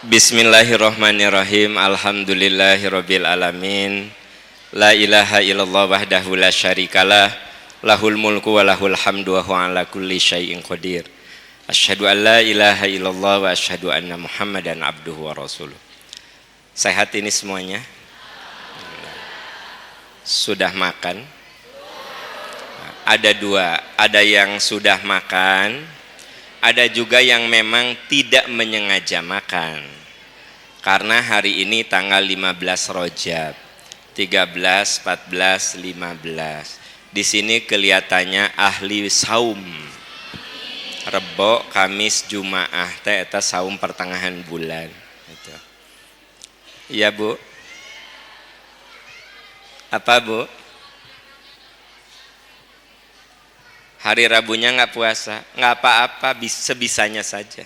Bismillahirrahmanirrahim. Alhamdulillahirabbil alamin. La ilaha illallah wahdahu la syarikalah. Lahul mulku wa lahul hamdu wa huwa ala kulli syai'in qadir. Asyhadu an la ilaha illallah wa asyhadu anna Muhammadan abduhu wa rasuluh. Sehat ini semuanya? Sudah makan? Ada dua, ada yang sudah makan, ada juga yang memang tidak menyengaja makan. Karena hari ini tanggal 15 Rajab, 13, 14, 15. Di sini kelihatannya ahli saum. Rebo, Kamis, Jumaah teh eta saum pertengahan bulan. Gitu. Iya, Bu. Apa, Bu? Hari Rabunya nggak puasa, nggak apa-apa, sebisanya saja.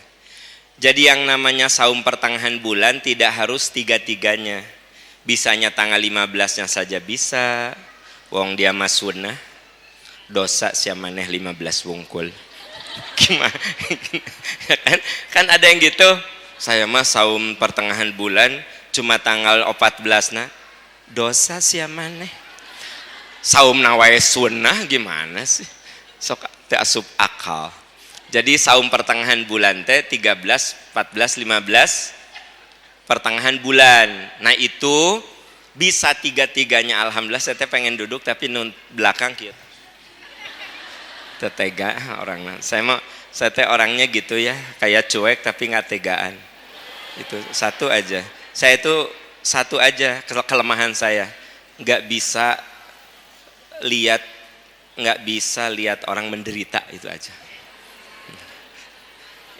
Jadi yang namanya saum pertengahan bulan tidak harus tiga-tiganya. Bisanya tanggal 15-nya saja bisa. Wong dia mas sunnah, dosa siamaneh 15 wungkul. Gimana? kan ada yang gitu. Saya mah saum pertengahan bulan cuma tanggal 14 nah. Dosa siamaneh. Saum nawae sunnah gimana sih? Sok teu asup akal. Jadi saum pertengahan bulan teh 13, 14, 15 pertengahan bulan. Nah itu bisa tiga-tiganya. Alhamdulillah saya teh pengen duduk tapi belakang kieu. Teu tega orangna. Saya teh orangnya gitu ya, kayak cuek tapi nggak tegaan. Itu satu aja. Saya itu satu aja kelemahan saya. Nggak bisa lihat orang menderita, itu aja.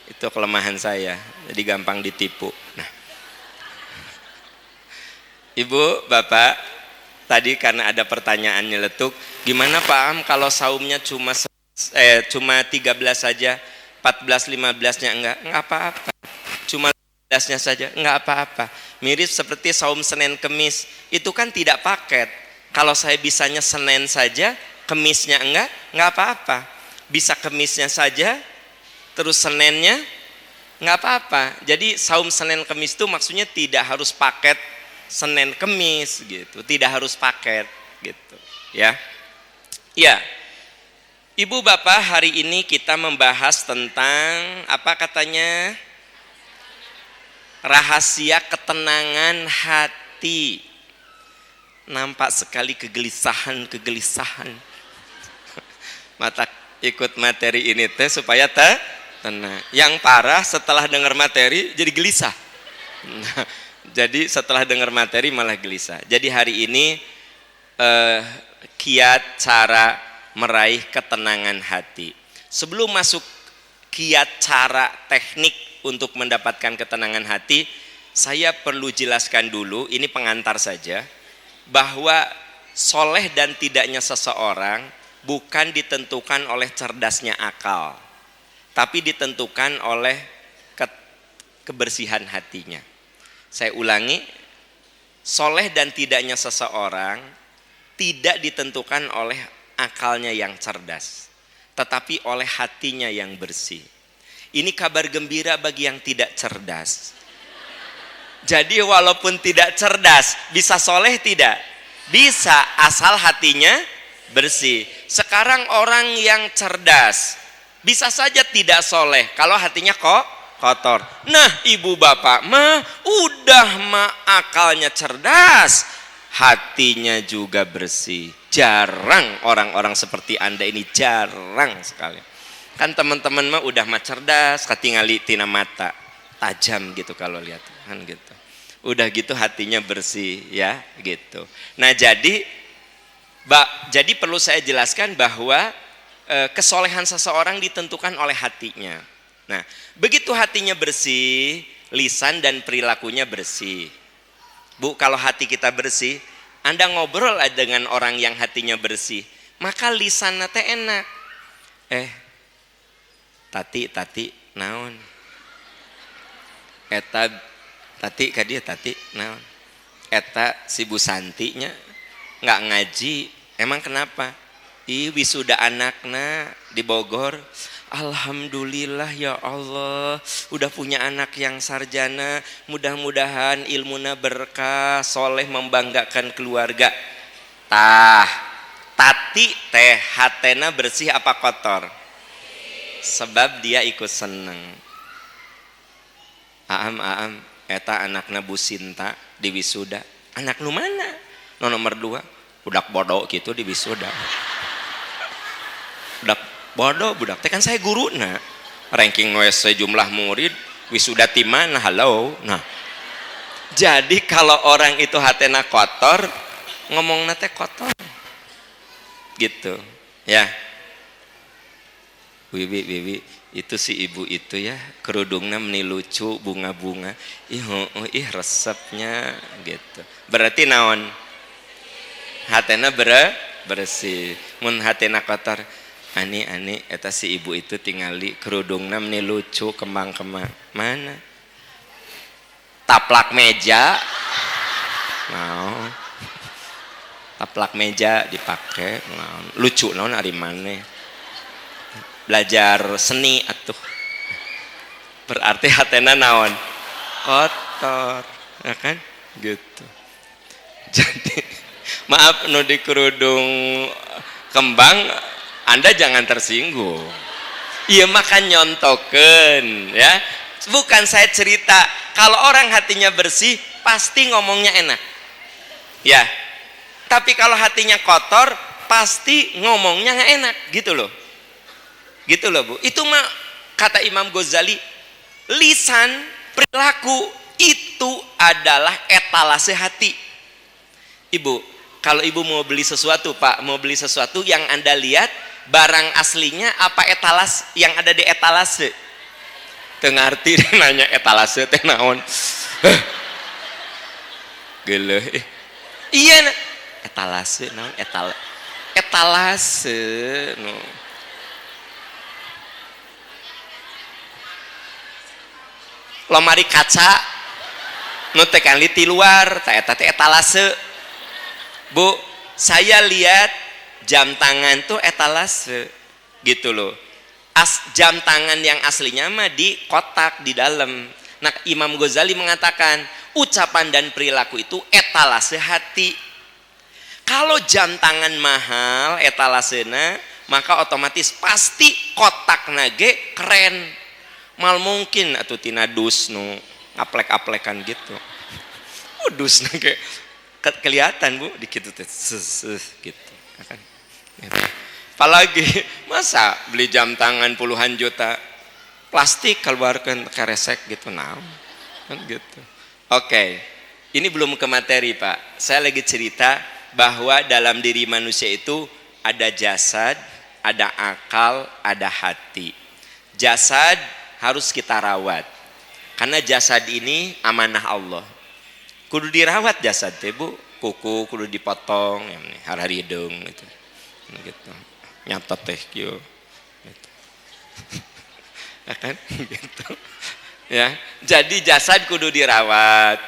Itu kelemahan saya, jadi gampang ditipu. Nah, Ibu, Bapak, tadi karena ada pertanyaan nyeletuk, gimana Pak Am kalau saumnya cuma 13 saja, 14, 15-nya enggak apa-apa. Cuma 15-nya saja, enggak apa-apa. Mirip seperti saum Senin Kemis, itu kan tidak paket. Kalau saya bisanya Senin saja, Kemisnya enggak apa-apa. Bisa Kemisnya saja, terus Seninnya enggak apa-apa. Jadi saum Senin Kemis itu maksudnya tidak harus paket Senin Kemis gitu, tidak harus paket gitu, ya. Ya. Ibu Bapak, hari ini kita membahas tentang apa katanya? Rahasia ketenangan hati. Nampak sekali kegelisahan. Mata ikut materi ini teh supaya tenang. Yang parah setelah dengar materi jadi gelisah. Nah, jadi setelah dengar materi malah gelisah. Jadi hari ini kiat cara meraih ketenangan hati. Sebelum masuk kiat cara teknik untuk mendapatkan ketenangan hati, saya perlu jelaskan dulu, ini pengantar saja, bahwa soleh dan tidaknya seseorang bukan ditentukan oleh cerdasnya akal, tapi ditentukan oleh kebersihan hatinya. Saya ulangi, soleh dan tidaknya seseorang tidak ditentukan oleh akalnya yang cerdas, tetapi oleh hatinya yang bersih. Ini kabar gembira bagi yang tidak cerdas. Jadi walaupun tidak cerdas, bisa soleh tidak? Bisa, asal hatinya bersih. Sekarang orang yang cerdas bisa saja tidak soleh kalau hatinya kotor. Nah ibu bapak mah udah akalnya cerdas, hatinya juga bersih. Jarang orang-orang seperti anda ini, jarang sekali. Kan teman-teman mah udah cerdas, katingali tina mata tajam gitu kalau lihat kan gitu. Udah gitu hatinya bersih ya gitu. Nah jadi perlu saya jelaskan bahwa kesolehan seseorang ditentukan oleh hatinya. Nah, begitu hatinya bersih, lisan dan perilakunya bersih. Bu, kalau hati kita bersih, Anda ngobrol dengan orang yang hatinya bersih, maka lisannya teh enak. Tati, naon? Eta tati kadia tati naon? Eta si Bu Santinya nggak ngaji. Emang kenapa? Wisuda anakna di Bogor. Alhamdulillah ya Allah, udah punya anak yang sarjana, mudah-mudahan ilmunya berkah, soleh, membanggakan keluarga. Tati teh hatena bersih apa kotor? Sebab dia ikut seneng. Aam, eta anakna Bu Sinta di wisuda. Anak nu mana? No nomor 2. Budak bodoh gitu di wisuda. Budak bodoh, budak teh kan saya guruna. Ranking sejumlah murid wisuda ti mana? Halo. Nah. Jadi kalau orang itu hatena kotor, ngomongna teh kotor. Gitu. Ya. Bibi, itu si ibu itu ya, kerudungnya meni lucu, bunga-bunga. Ih resepnya gitu. Berarti naon? Hatena bersih. Mun hatena kotor, ani eta si ibu itu tingali kerudungnya meni lucu, kembang-kembang. Mana? Taplak meja. Naon? Taplak meja dipakai. Naon? Lucu naon ari maneh? Belajar seni atuh. Berarti hatena naon? Kotor, ya kan? Gitu. Jadi maaf nu di kerudung kembang, Anda jangan tersinggung. Iya makan nyontoken ya. Bukan saya cerita, kalau orang hatinya bersih pasti ngomongnya enak. Ya. Tapi kalau hatinya kotor pasti ngomongnya nggak enak, gitu loh. Gitu loh Bu, itu mah kata Imam Ghazali, lisan perilaku itu adalah etalase hati. Ibu, kalau ibu mau beli sesuatu, Pak, mau beli sesuatu yang Anda lihat barang aslinya apa etalas yang ada di etalase? Teu ngarti nanya etalase teh naon. Geuleuh. Iya, etalase naon etalase no. Lomari kaca nu teh kan di luar teh eta teh etalase. Bu, saya lihat jam tangan tuh etalase gitu loh. Jam tangan yang aslinya mah di kotak di dalam. Nah, Imam Ghazali mengatakan ucapan dan perilaku itu etalase hati. Kalau jam tangan mahal etalasena, maka otomatis pasti kotak nage keren. Mal mungkin atau tina dus nu aplek-aplekan gitu. Dus nage kelihatan Bu dikit teh gitu kan. Gitu. Apalagi masa beli jam tangan puluhan juta plastik keluarkan keresek gitu naon kan gitu. Oke. Ini belum ke materi Pak. Saya lagi cerita bahwa dalam diri manusia itu ada jasad, ada akal, ada hati. Jasad harus kita rawat karena jasad ini amanah Allah. Kudu dirawat jasad teh Bu, kuku kudu dipotong ya hari hidung gitu. Gitu. Nyatot teh kieu. Gitu. Ya kan? Gitu. Ya, jadi jasad kudu dirawat.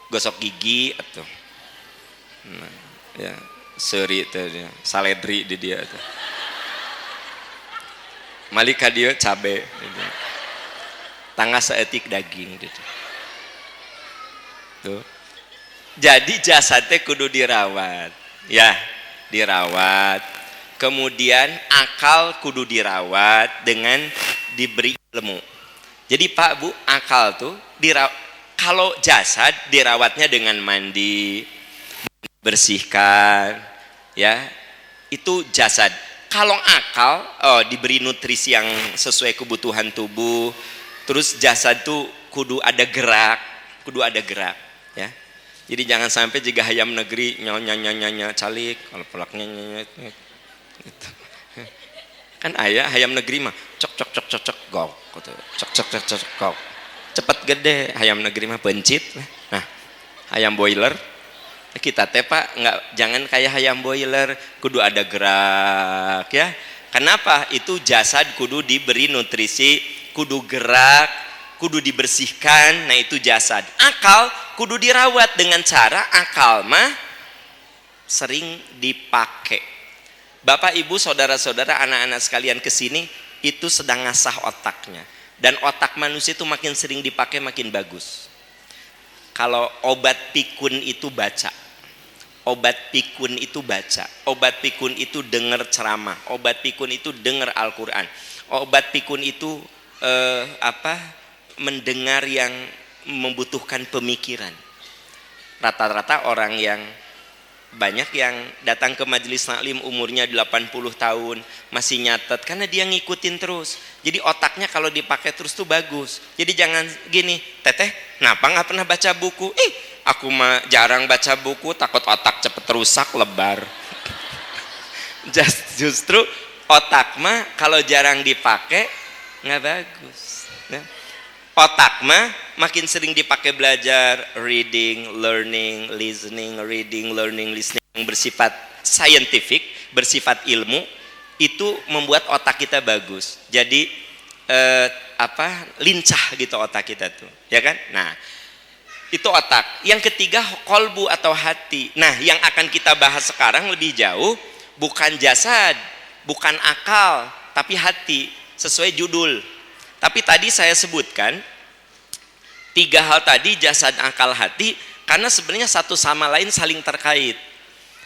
Gosok gigi atuh. Nah, ya, seuri teh saledri di dia tuh. Malika dia cabe gitu. Tangga seetik daging gitu. Tuh. Jadi jasadnya kudu dirawat. Ya, dirawat. Kemudian akal kudu dirawat dengan diberi ilmu. Jadi Pak Bu, akal tuh kalau jasad dirawatnya dengan mandi, bersihkan, ya. Itu jasad. Kalau akal diberi nutrisi yang sesuai kebutuhan tubuh. Terus jasad tuh kudu ada gerak, ya. Jadi jangan sampai jika hayam negeri nyonya calik, kalau pelaknya gitu. Kan ayah hayam negeri mah cok gok gitu. Cok gok. Cepet gede hayam negeri mah bencit. Nah, hayam boiler kita teh Pak jangan kayak hayam boiler, kudu ada gerak ya. Kenapa? Itu jasad kudu diberi nutrisi, kudu gerak, kudu dibersihkan. Nah itu jasad. Akal kudu dirawat dengan cara akal mah sering dipakai. Bapak Ibu saudara-saudara anak-anak sekalian kesini, itu sedang ngasah otaknya. Dan otak manusia itu makin sering dipakai makin bagus. Kalau obat pikun itu baca, obat pikun itu baca, obat pikun itu dengar ceramah, obat pikun itu dengar Al-Quran, obat pikun itu mendengar yang membutuhkan pemikiran. Rata-rata orang yang banyak yang datang ke majelis taklim umurnya 80 tahun masih nyatet karena dia ngikutin terus. Jadi otaknya kalau dipakai terus tuh bagus. Jadi jangan gini, teteh kenapa nggak pernah baca buku? Aku mah jarang baca buku, takut otak cepet rusak lebar. Justru otak mah kalau jarang dipakai nggak bagus. Otak mah makin sering dipakai belajar, reading, learning, listening, reading, learning, listening yang bersifat scientific, bersifat ilmu, itu membuat otak kita bagus. Jadi lincah gitu otak kita tuh, ya kan? Nah, itu otak. Yang ketiga kolbu atau hati. Nah, yang akan kita bahas sekarang lebih jauh bukan jasad, bukan akal, tapi hati sesuai judul. Tapi tadi saya sebutkan 3 hal tadi, jasad, akal, hati, karena sebenarnya satu sama lain saling terkait.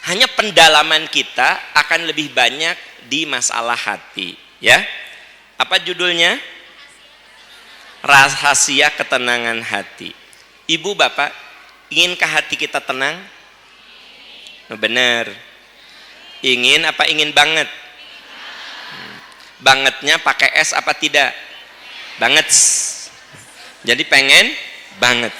Hanya pendalaman kita akan lebih banyak di masalah hati, ya. Apa judulnya? Rahasia ketenangan hati. Ibu, bapak, inginkah hati kita tenang? Benar. Ingin apa ingin banget? Bangetnya pakai S apa tidak? Banget. Jadi pengen banget.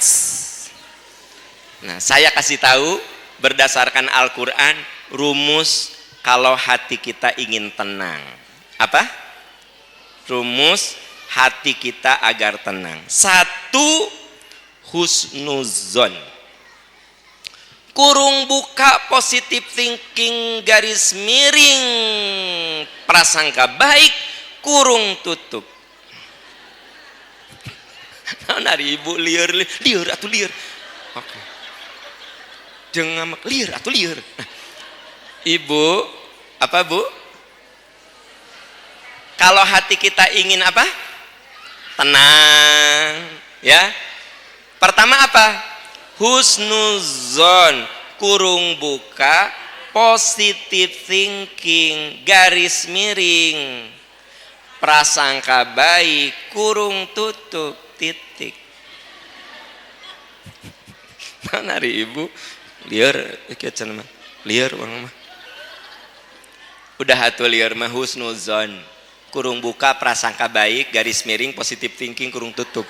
Nah, saya kasih tahu berdasarkan Al-Quran rumus kalau hati kita ingin tenang. Apa? Rumus hati kita agar tenang. 1, husnuzon. Kurung buka positive thinking garis miring prasangka baik kurung tutup. Nari ibu liar atuh liar. Oke. Jangan liar atuh liar. Nah, ibu, apa bu? Kalau hati kita ingin apa? Tenang, ya. Pertama apa? Husnuzon, kurung buka, positive thinking, garis miring, prasangka baik, kurung tutup, titik. Mana hari ibu? Liar, liar orang mah. Udah atuh liar mah husnuzon, kurung buka, prasangka baik, garis miring, positive thinking, kurung tutup.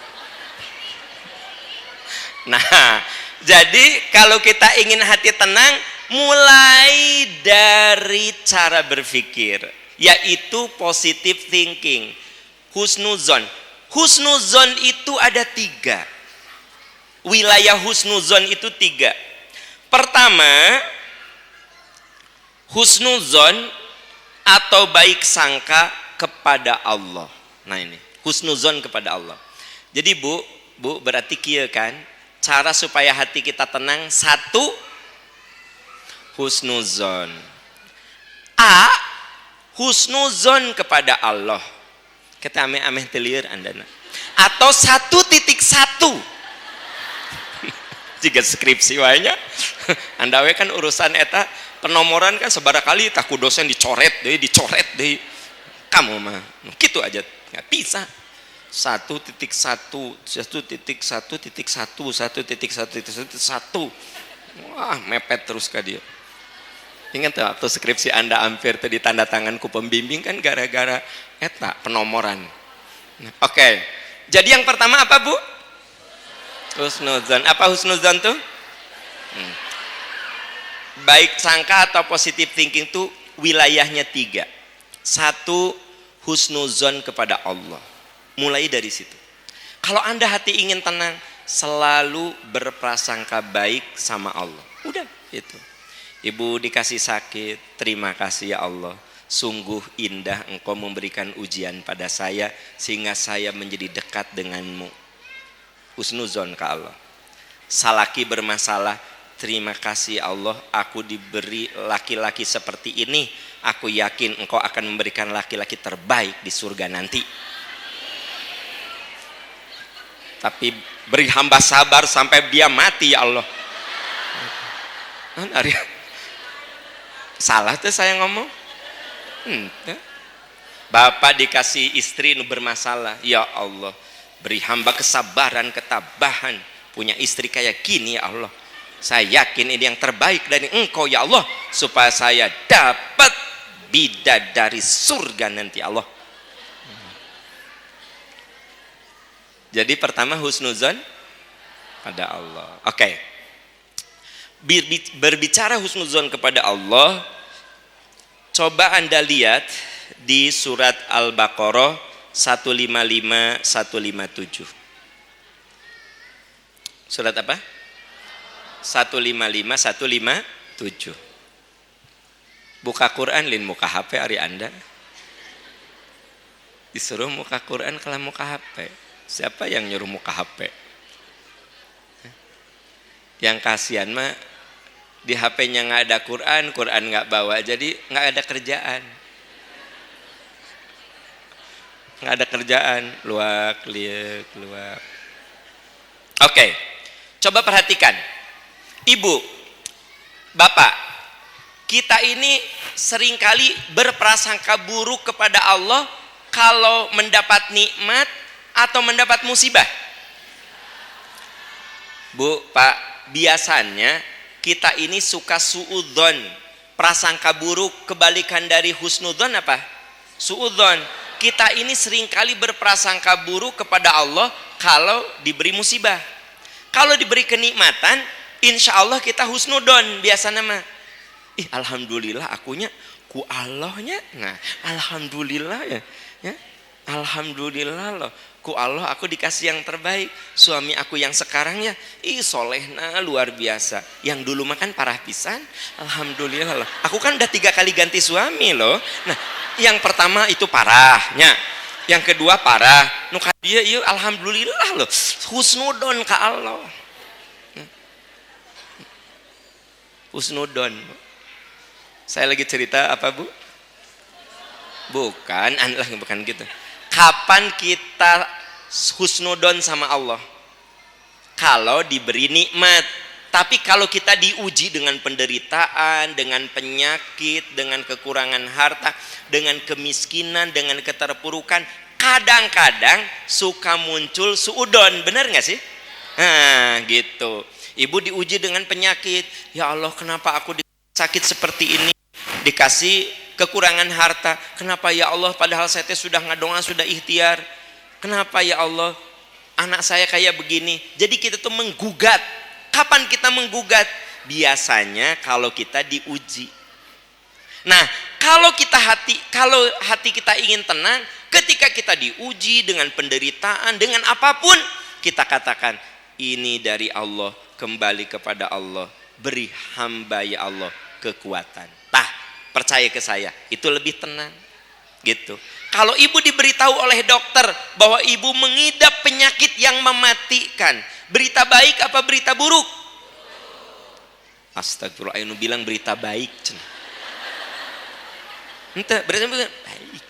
Nah, jadi kalau kita ingin hati tenang, mulai dari cara berpikir, yaitu positive thinking, husnuzon. Husnuzon itu ada 3. Wilayah husnuzon itu 3. Pertama, husnuzon atau baik sangka kepada Allah. Nah ini, husnuzon kepada Allah. Jadi bu berarti kieu kan? Cara supaya hati kita tenang, 1, husnuzon. A, husnuzon kepada Allah. Kita ameh-ameh telir andana. Atau 1.1. Jika skripsi wanya, anda we kan urusan eta penomoran kan sebarakali taku dosen dicoret deh. Kamu mah gitu aja nggak bisa. 1.1 wah mepet terus ke dia. Ingat tuh waktu skripsi anda hampir tadi tanda tangan ku pembimbing kan gara-gara eta penomoran. Oke. Jadi yang pertama apa bu? Husnuzon. Apa husnuzon tuh? Baik sangka atau positive thinking tuh wilayahnya 3. 1, husnuzon kepada Allah. Mulai dari situ. Kalau anda hati ingin tenang, selalu berprasangka baik sama Allah. Udah itu. Ibu dikasih sakit, terima kasih ya Allah. Sungguh indah engkau memberikan ujian pada saya sehingga saya menjadi dekat denganmu. Husnuzon ke Allah. Salaki bermasalah, terima kasih Allah, aku diberi laki-laki seperti ini. Aku yakin engkau akan memberikan laki-laki terbaik di surga nanti. Tapi beri hamba sabar sampai dia mati ya Allah. Salah tuh saya ngomong. Bapak dikasih istri nu bermasalah, ya Allah, beri hamba kesabaran, ketabahan, punya istri kayak gini ya Allah. Saya yakin ini yang terbaik dari engkau ya Allah, supaya saya dapat bidadari surga nanti Allah. Jadi pertama husnuzon pada Allah. Oke. Berbicara husnuzon kepada Allah, coba Anda lihat di surat Al-Baqarah 155 157. Surat apa? 155 157. Buka Quran lin muka HP hari Anda. Disuruh muka Quran kalau muka HP. Siapa yang nyuruh muka HP? Yang kasihan mah di HP-nya nggak ada Quran, Quran nggak bawa, jadi nggak ada kerjaan. Nggak ada kerjaan, luak, liuk, luak. Oke, coba perhatikan. Ibu, bapak, kita ini seringkali berprasangka buruk kepada Allah kalau mendapat nikmat atau mendapat musibah. Bu, Pak, biasanya kita ini suka suudzon, prasangka buruk. Kebalikan dari husnudzon apa? Suudzon. Kita ini seringkali berprasangka buruk kepada Allah kalau diberi musibah. Kalau diberi kenikmatan, insya Allah kita husnudon biasa nama. Alhamdulillah akunya ku Allahnya. Nah, alhamdulillah ya. Alhamdulillah loh, ku Allah aku dikasih yang terbaik. Suami aku yang sekarang ya, solehna luar biasa. Yang dulu makan parah pisan, alhamdulillah loh. Aku kan udah 3 kali ganti suami loh. Nah, yang pertama itu parahnya, yang kedua parah. Nuka dia alhamdulillah loh, husnudon ka Allah. Husnudon. Saya lagi cerita apa bu? Bukan gitu. Kapan kita husnudon sama Allah? Kalau diberi nikmat. Tapi kalau kita diuji dengan penderitaan, dengan penyakit, dengan kekurangan harta, dengan kemiskinan, dengan keterpurukan, kadang-kadang suka muncul suudon. Benar nggak sih? Nah gitu. Ibu diuji dengan penyakit. Ya Allah, kenapa aku sakit seperti ini? Dikasih kekurangan harta. Kenapa ya Allah, padahal saya sudah ngadonga, sudah ikhtiar. Kenapa ya Allah anak saya kayak begini? Jadi kita tuh menggugat. Kapan kita menggugat? Biasanya kalau kita diuji. Nah, kalau hati kita ingin tenang, ketika kita diuji dengan penderitaan, dengan apapun, kita katakan ini dari Allah, kembali kepada Allah. Beri hamba ya Allah kekuatan. Percaya ke saya, itu lebih tenang. Gitu. Kalau ibu diberitahu oleh dokter bahwa ibu mengidap penyakit yang mematikan, berita baik apa berita buruk? Astagfirullah, Ainu bilang berita baik. Entah, berita baik.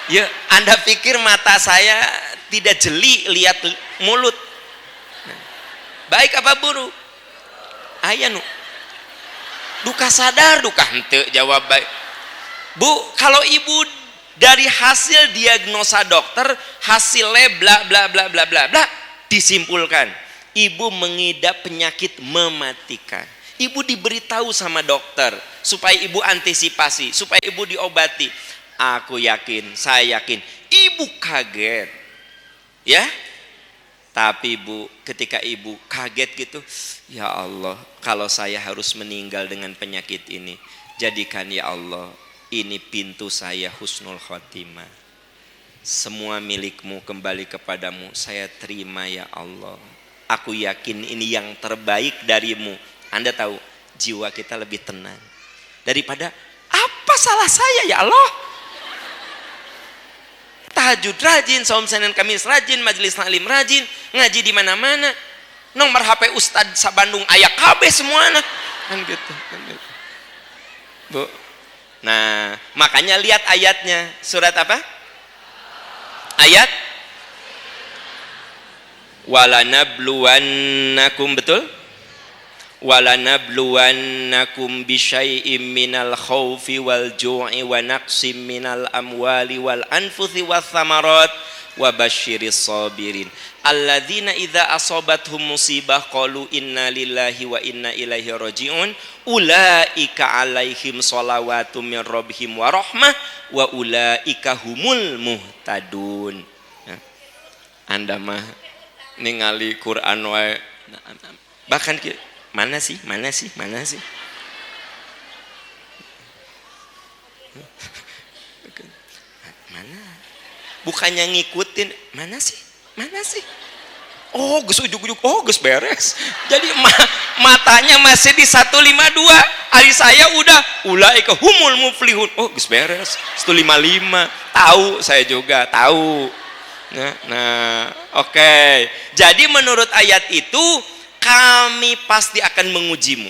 Ya, Anda pikir mata saya tidak jeli lihat mulut? Baik apa buruk? Ayanu. Duka sadar, duka hente, jawab baik. Bu, kalau ibu dari hasil diagnosa dokter, hasilnya bla bla bla bla bla bla, disimpulkan ibu mengidap penyakit mematikan. Ibu diberitahu sama dokter supaya ibu antisipasi, supaya ibu diobati. Aku yakin, saya yakin, ibu kaget. Ya? Tapi Bu, ketika ibu kaget gitu, ya Allah, kalau saya harus meninggal dengan penyakit ini, jadikan ya Allah, ini pintu saya husnul khotimah. Semua milikmu kembali kepadamu, saya terima ya Allah. Aku yakin ini yang terbaik darimu. Anda tahu, jiwa kita lebih tenang daripada apa salah saya ya Allah. Tahajud rajin, saum Senin Kamis rajin, majelis taklim rajin, ngaji di mana-mana. nomor HP Ustad sa Bandung aya kabeh semuanya kan gitu. Bu. Nah, makanya lihat ayatnya. Surat apa? Ayat walanabluwannakum, betul? Walanabluwannakum bisyai'im minal khaufi wal ju'i wa naqsim minal amwali wal anfusi wath thamarat wa basyiris sabirin alladzina idza asabathum musibah qalu inna lillahi wa inna ilaihi rajiun ulaika alaihim shalawatu mir rabbihim wa rahmah wa ulaika humul muhtadun. Ya. Anda mah ningali Quran wae bahkan mana sih mana bukannya ngikutin mana sih oh geus ujug-ujug oh geus beres jadi matanya masih di 152 ari saya udah ulaika humul muflihun oh geus beres 155 tahu saya juga tahu nah oke. Jadi menurut ayat itu kami pasti akan mengujimu.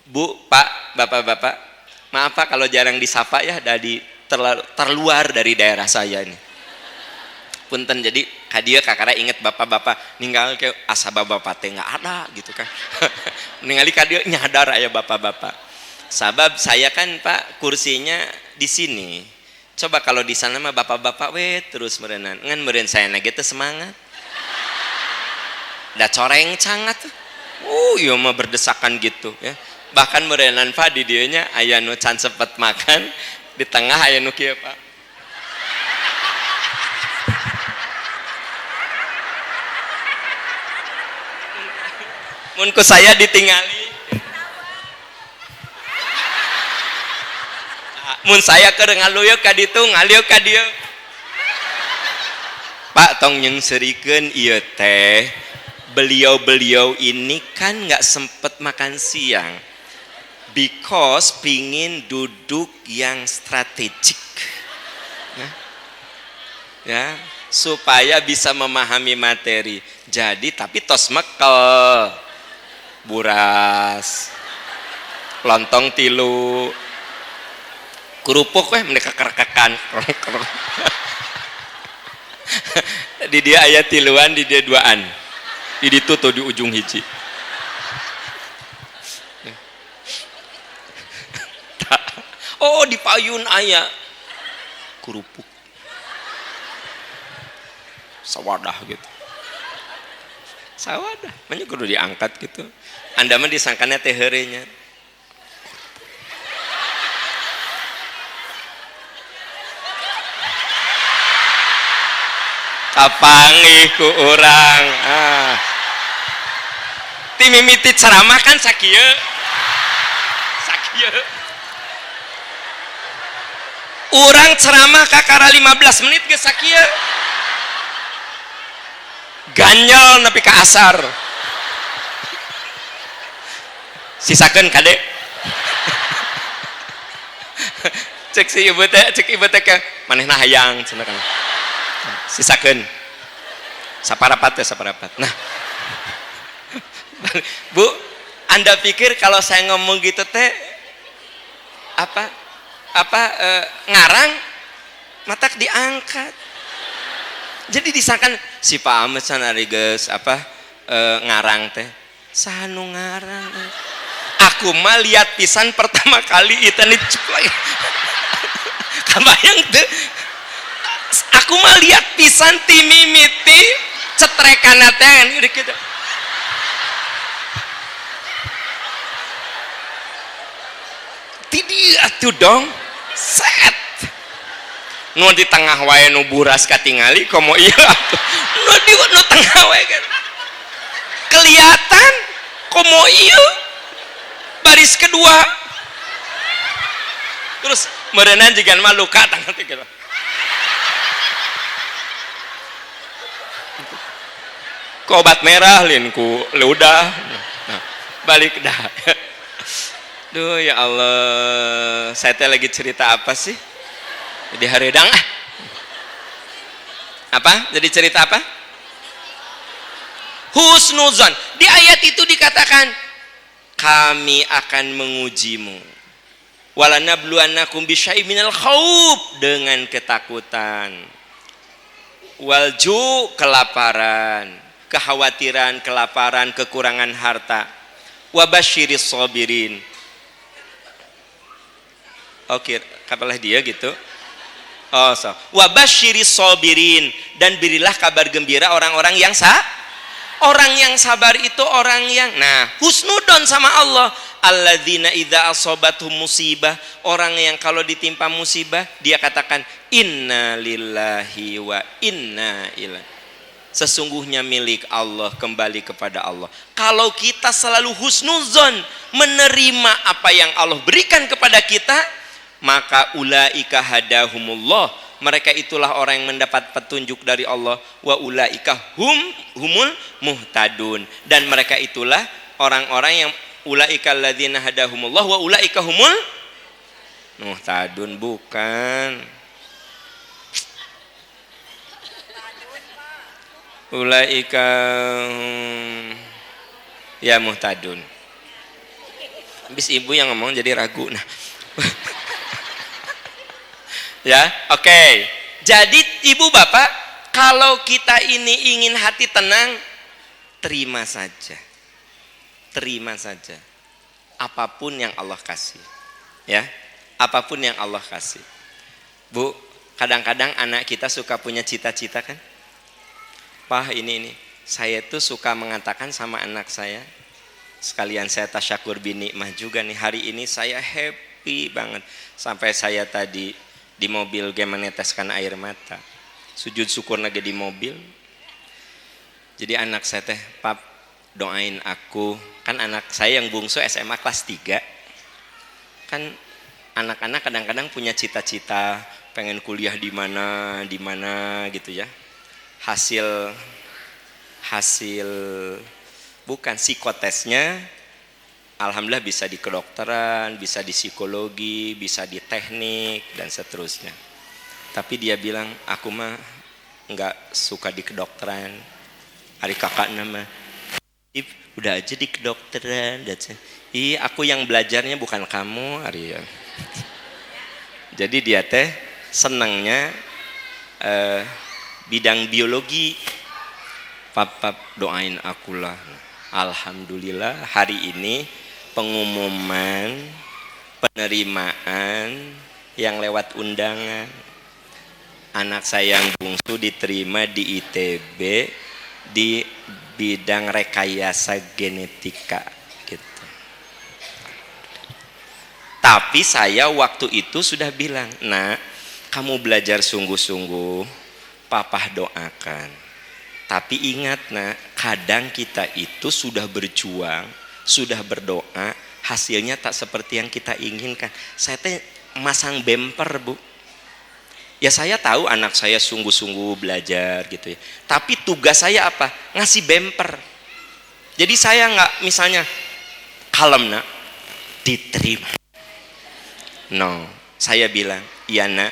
Bu, Pak, Bapak-bapak, maaf Pak kalau jarang disapa ya, dari terluar dari daerah saya ini. Punten, jadi kadia kakara inget bapak-bapak ninggal ke asa bapak teh nggak ada gitu kan. Ningali kadia nyadar aya bapak-bapak. Sabab saya kan Pak kursinya di sini. Coba kalau di sana mah bapak-bapak terus merenan. Ngan meureun saya gitu semangat. Da coreng cangat. Iya mah berdesakan gitu ya. Bahkan merenan Pak di dieunya aya nu can sepet makan, di tengah aya nu kieu Pak. Mun ku saya ditingali. Mun saya keur ngaluyeuh ka ditu, ngalieuh ka dieu. Pak tong nyeungseurikeun ieu teh. Beliau-beliau ini kan nggak sempet makan siang because pingin duduk yang strategik ya supaya bisa memahami materi. Jadi tapi tos mekel buras lontong tilu kerupuk mereka kerkekan di dia ayat tiluan di dia duaan di tuh di ujung hiji. Oh di payun aya kerupuk sawadah gitu. Sawadah, makanya kudu diangkat gitu. Anda mah disangkanya teh heureunya. Kapanggih ku urang. Ti mimiti ceramah kan sakieu. Urang ceramah kakara 15 menit geus sakieu. Ganjel nepi ka asar. Sisakeun kade. Cek si ibu teh ke manehna hayang cenah kan. Sisakeun. Saparapat. Nah. Bu, Anda pikir kalau saya ngomong gitu teh ngarang matak diangkat. Jadi disangkan si Pak Ahmad sanari geus ngarang teh. Sanu ngarang. Aku mah lihat pisan pertama kali itu nih ceplay. Kabayang teh. Aku mah lihat pisan ti mimiti cetrekanna teh gitu. Tidak atuh dong set nu di tengah wae nu buras katingali komo ieu nu tengah wae kan kelihatan komo ieu baris kedua terus meureunna jigan mah luka tanggal teh gitu ku obat merah lin ku ludah balik dah. Duh ya Allah, saya teh lagi cerita apa sih? Jadi hareudang Apa? Jadi cerita apa? husnuzon. Di ayat itu dikatakan kami akan mengujimu. Walanabluwannakum bisyai'in minal khauf, dengan ketakutan. Walju, kelaparan, kekhawatiran, kelaparan, kekurangan harta. Wabasyiris sabirin. Oke, kapalah dia gitu. Oh, so. Wabasyiris sabirin, dan berilah kabar gembira orang-orang yang orang yang sabar itu orang yang husnudon sama Allah. Alladzina idza asobathum musibah, orang yang kalau ditimpa musibah dia katakan inna lillahi wa inna ilaihi, sesungguhnya milik Allah, kembali kepada Allah. Kalau kita selalu husnuzon, menerima apa yang Allah berikan kepada kita, maka ulaika hadahumullah, mereka itulah orang yang mendapat petunjuk dari Allah. Wa ulaika humul muhtadun, dan mereka itulah orang-orang yang ulaika alladzina hadahumullah wa ulaika humul muhtadun. Bukan ulaika ya muhtadun. Habis ibu yang ngomong jadi ragu. Nah ya, oke. Jadi ibu bapak, kalau kita ini ingin hati tenang, terima saja. Terima saja apapun yang Allah kasih. Ya, apapun yang Allah kasih. Bu, kadang-kadang anak kita suka punya cita-cita kan? Pak, ini saya tuh suka mengatakan sama anak saya, sekalian saya tasyakur binikmah juga nih, hari ini saya happy banget. Sampai saya tadi di mobil meneteskan air mata, sujud syukur lagi di mobil. Jadi anak saya teh, pap doain aku, kan anak saya yang bungsu SMA kelas 3. Kan anak-anak kadang-kadang punya cita-cita pengen kuliah di mana gitu ya. Hasil bukan psikotesnya alhamdulillah bisa di kedokteran, bisa di psikologi, bisa di teknik dan seterusnya. Tapi dia bilang, aku mah nggak suka di kedokteran. Hari kakak nama, udah aja di kedokteran. Aku yang belajarnya bukan kamu, Arya. Jadi dia teh senangnya bidang biologi. Pap doain akulah. Alhamdulillah hari ini pengumuman penerimaan yang lewat undangan. Anak saya yang bungsu diterima di ITB di bidang rekayasa genetika gitu. Tapi saya waktu itu sudah bilang, "Nak, kamu belajar sungguh-sungguh, papa doakan. Tapi ingat, Nak, kadang kita itu sudah berjuang, sudah berdoa, hasilnya tak seperti yang kita inginkan." Saya teh masang bemper, Bu. Ya saya tahu anak saya sungguh-sungguh belajar gitu ya. Tapi tugas saya apa? Ngasih bemper. Jadi saya nggak misalnya, kalem Nak, diterima. No, saya bilang, iya Nak,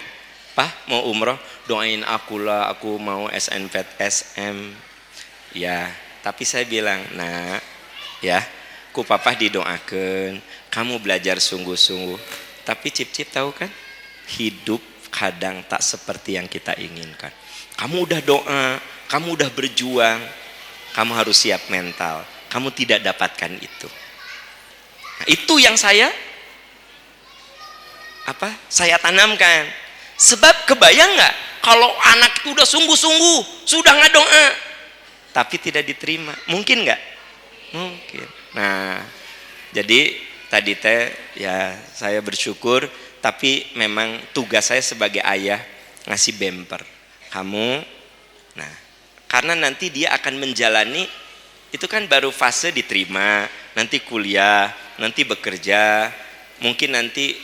Pak mau umroh, doain akulah, aku mau SNPTSM. Ya, tapi saya bilang, Nak, ya, ku papa didoakan, kamu belajar sungguh-sungguh. Tapi Cip-Cip tahu kan, hidup kadang tak seperti yang kita inginkan. Kamu udah doa, kamu udah berjuang, kamu harus siap mental. Kamu tidak dapatkan itu. Nah, itu yang saya tanamkan. Sebab kebayang nggak kalau anak itu udah sungguh-sungguh, sudah ngadoa, tapi tidak diterima, mungkin nggak? Mungkin. Nah, jadi tadi teh ya saya bersyukur. Tapi memang tugas saya sebagai ayah ngasih bemper. Kamu, nah, karena nanti dia akan menjalani, itu kan baru fase diterima, nanti kuliah, nanti bekerja, mungkin nanti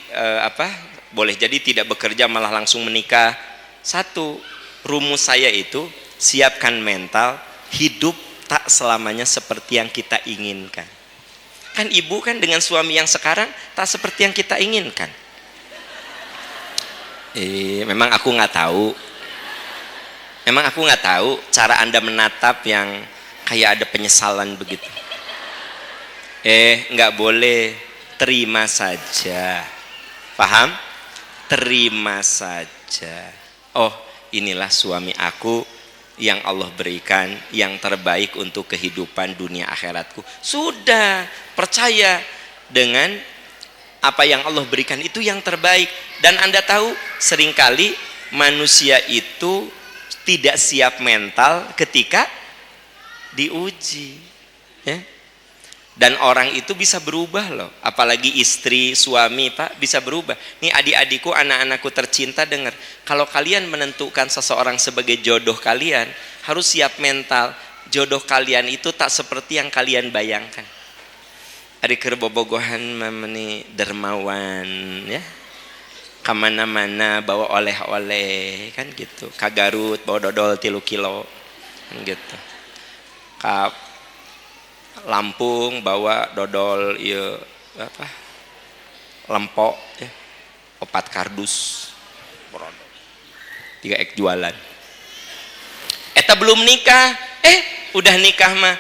boleh jadi tidak bekerja malah langsung menikah. Satu, rumus saya itu siapkan mental, hidup tak selamanya seperti yang kita inginkan. Kan ibu kan dengan suami yang sekarang tak seperti yang kita inginkan. Memang aku nggak tahu cara Anda menatap yang kayak ada penyesalan begitu. Nggak boleh, terima saja. Paham? Terima saja. Oh, inilah suami aku yang Allah berikan, yang terbaik untuk kehidupan dunia akhiratku. Sudah, percaya dengan apa yang Allah berikan itu yang terbaik. Dan Anda tahu, seringkali manusia itu tidak siap mental ketika diuji, ya. Dan orang itu bisa berubah loh, apalagi istri, suami, Pak, bisa berubah. Nih adik-adikku, anak-anakku tercinta, dengar, kalau kalian menentukan seseorang sebagai jodoh kalian, harus siap mental. Jodoh kalian itu tak seperti yang kalian bayangkan. Adik kerbobogohan memeni dermawan, ya, kemana-mana bawa oleh-oleh, kan gitu. Ka Garut bawa dodol 3 kilo, kan gitu. Ka Lampung bawa dodol iya apa? Lempok, ya. 4 kardus. 3 ek jualan. Eta belum nikah, udah nikah mah.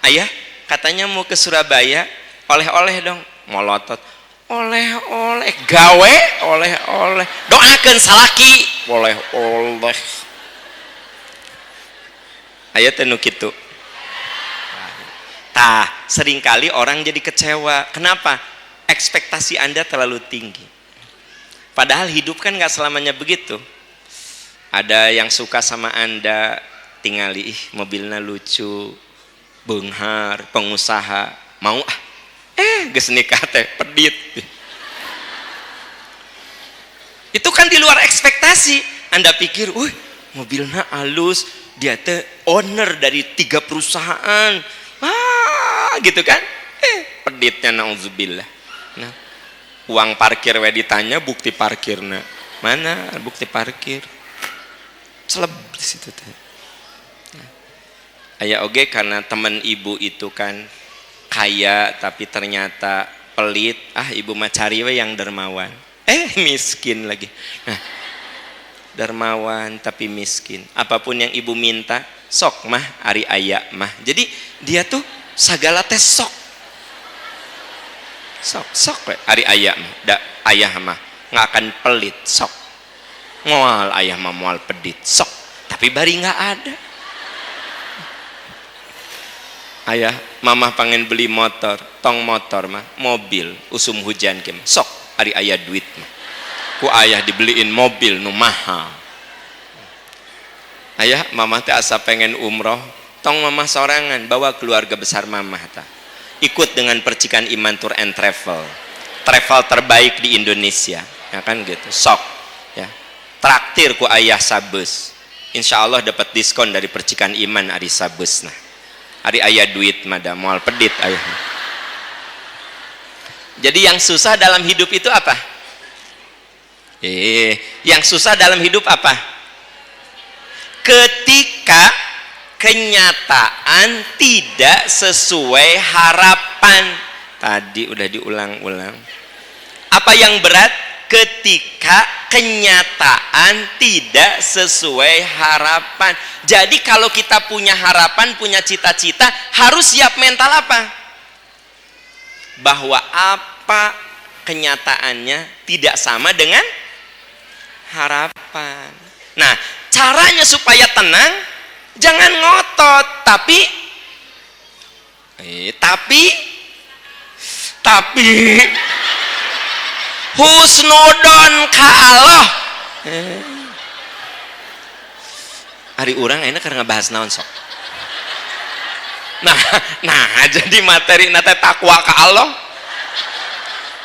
Ayah katanya mau ke Surabaya, oleh-oleh dong. Molotot. Oleh-oleh, gawe oleh-oleh. Doakeun salaki, oleh-oleh. Aya teh nu kitu. Tah, seringkali orang jadi kecewa. Kenapa? Ekspektasi Anda terlalu tinggi. Padahal hidup kan nggak selamanya begitu. Ada yang suka sama Anda, tingali mobilnya lucu, beunghar, pengusaha, mau geus nikah teh pedit. Itu kan di luar ekspektasi. Anda pikir, mobilnya halus, dia teh owner dari 3 perusahaan. Gitu kan? Peditnya nauzubillah. Nah, uang parkir we ditanya, bukti parkirnya mana? Bukti parkir celeb di situ teh. Nah, aya oge karena teman ibu itu kan kaya tapi ternyata pelit. Ibu mah cari we yang dermawan. Miskin lagi. Nah, dermawan tapi miskin. Apapun yang ibu minta, sok mah ari aya mah. Jadi dia tuh sagala teh sok we ari aya mah. Da ayah mah nggak akan pelit, sok. Moal ayah mah moal pedit, sok. Tapi bari nggak ada. Ayah, mamah pengen beli motor, tong motor mah, mobil, usum hujan ke mah, sok ari ayah duit mah. Ku ayah dibeliin mobil nu mahal. Ayah, mamah teh asa pengen umroh, tong mamah sorangan, bawa keluarga besar mamah ta. Ikut dengan percikan iman tour and travel terbaik di Indonesia, ya kan gitu, sok, ya. Traktir ku ayah sabus, insya Allah dapat diskon dari percikan iman ari sabus. Nah, ari ayah duit mada moal pedit ayah. Jadi yang susah dalam hidup itu apa? Yang susah dalam hidup apa? Ketika kenyataan tidak sesuai harapan. Tadi udah diulang-ulang. Apa yang berat? Ketika kenyataan tidak sesuai harapan. Jadi kalau kita punya harapan, punya cita-cita, harus siap mental apa? Bahwa apa kenyataannya tidak sama dengan harapan. Nah, caranya supaya tenang, jangan ngotot, tapi husnudon ka Allah. Hari urang enak karena ngebahas naon sok. Nah, jadi materi nate takwa ka Allah.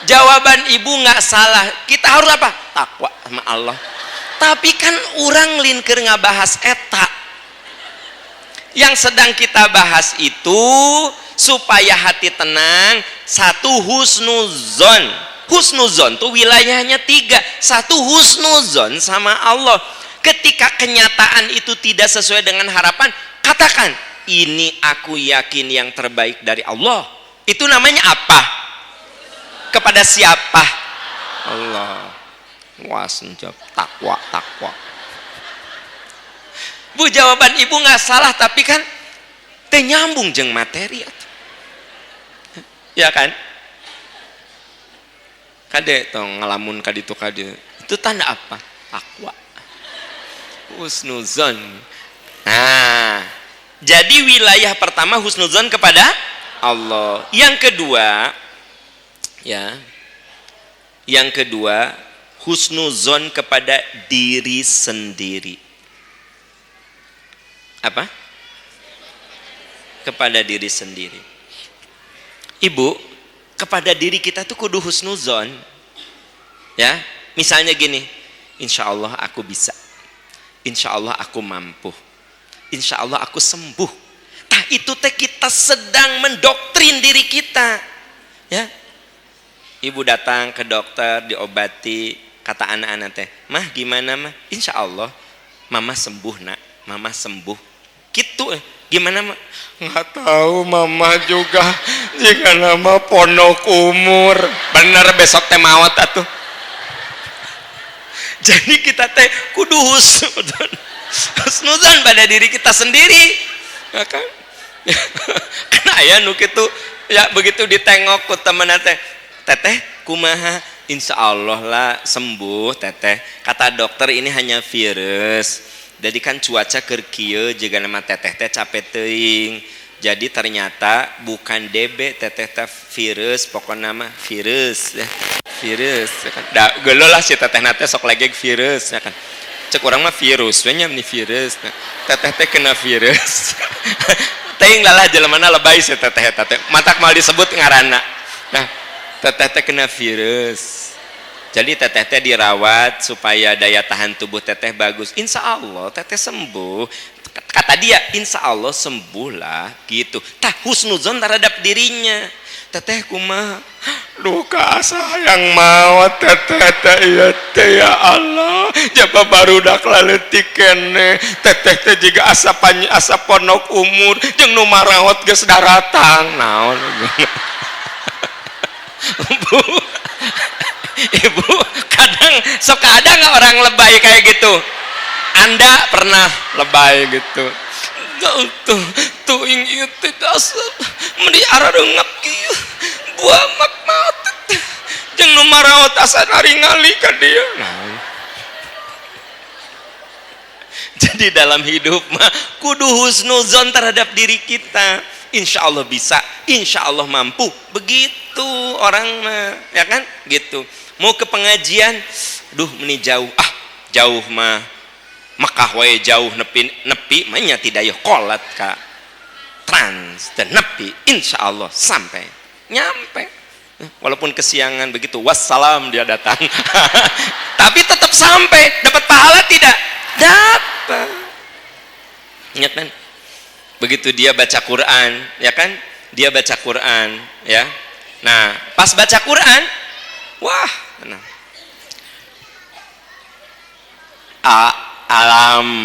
Jawaban ibu nggak salah. Kita harus apa? Takwa sama Allah. Tapi kan urang lin keur ngabahas eta. Yang sedang kita bahas itu supaya hati tenang. Satu, husnuzon. Husnuzon tuh wilayahnya 3. Satu, husnuzon sama Allah. Ketika kenyataan itu tidak sesuai dengan harapan, katakan, ini aku yakin yang terbaik dari Allah. Itu namanya apa? Kepada siapa? Allah. Jawab takwa. Bu, jawaban ibu nggak salah, tapi kan teh nyambung jeung materi atuh. Ya kan? Kade tong ngalamun kaditu kade. Itu tanda apa? Takwa. Husnuzon. Nah, jadi wilayah pertama husnuzon kepada Allah. Yang kedua, ya. Yang kedua, husnuzon kepada diri sendiri. Apa? Kepada diri sendiri. Ibu, kepada diri kita tuh kudu husnuzon. Ya, misalnya gini, insya Allah aku bisa. Insya Allah aku mampu. Insya Allah aku sembuh. Tah itu teh kita sedang mendoktrin diri kita. Ya, ibu datang ke dokter diobati, kata anak-anak teh, mah gimana mah? Insya Allah, mama sembuh nak, mama sembuh. Gitu, gimana mah? Nggak tahu mama juga. Jika nama ponok umur, bener besok teh mawat atuh. Jadi kita teh kudu husnuzon pada diri kita sendiri, ya kan? Karena aya nu kitu ya, begitu ditengok ku temenan teh, teteh kumaha? Insya Allah lah sembuh teteh. Kata dokter ini hanya virus. Jadi kan cuaca keur kieu jeung nama teteh teh capek teuing. Jadi ternyata bukan DB teteh teh virus, pokoknya mah virus ya. Virus ya kan. Da geuleuh lah si teteh teh sok legeg virus ya kan. Cek urang mah virus, we nya virus. Teteh teh kena virus. Teuing lah jelemana lebay si teteh teh. Matak mal disebut ngaranna. Nah, teteh teh kena virus. Jadi teteh teh dirawat supaya daya tahan tubuh teteh bagus. Insya Allah teteh sembuh. Kata dia, insya Allah sembuh lah gitu. Tah husnuzon terhadap dirinya. Teteh kumaha? Duh sayang maut teteh teh ya teh ya Allah. Jaba barudak laletik kene. Teteh teh juga asa ponok umur jeung nu marawat geus daratang. Naon? Bu. Ibu, kadang suka ada nggak orang lebay kayak gitu? Anda pernah lebay gitu? Tuh ini tidak meliara dengap kieu, buah mak mati, jeung nu marawat asa naringali ka dia. Nah. Jadi dalam hidup mah kudu husnuzon terhadap diri kita. Insya Allah bisa, insya Allah mampu. Begitu orang mah, ya kan? Gitu. Mau ke pengajian, duh meni jauh, jauh mah Mekah wae jauh nepi mah nya tidak ya kolat ka trans dan nepi, insya Allah sampai nyampe. Walaupun kesiangan begitu, wassalam dia datang. Tapi tetap sampai, dapat pahala tidak? Dapat. Ingat kan? Begitu dia baca Quran, ya kan? Dia baca Quran, ya. Nah, pas baca Quran, wah, nah. Alama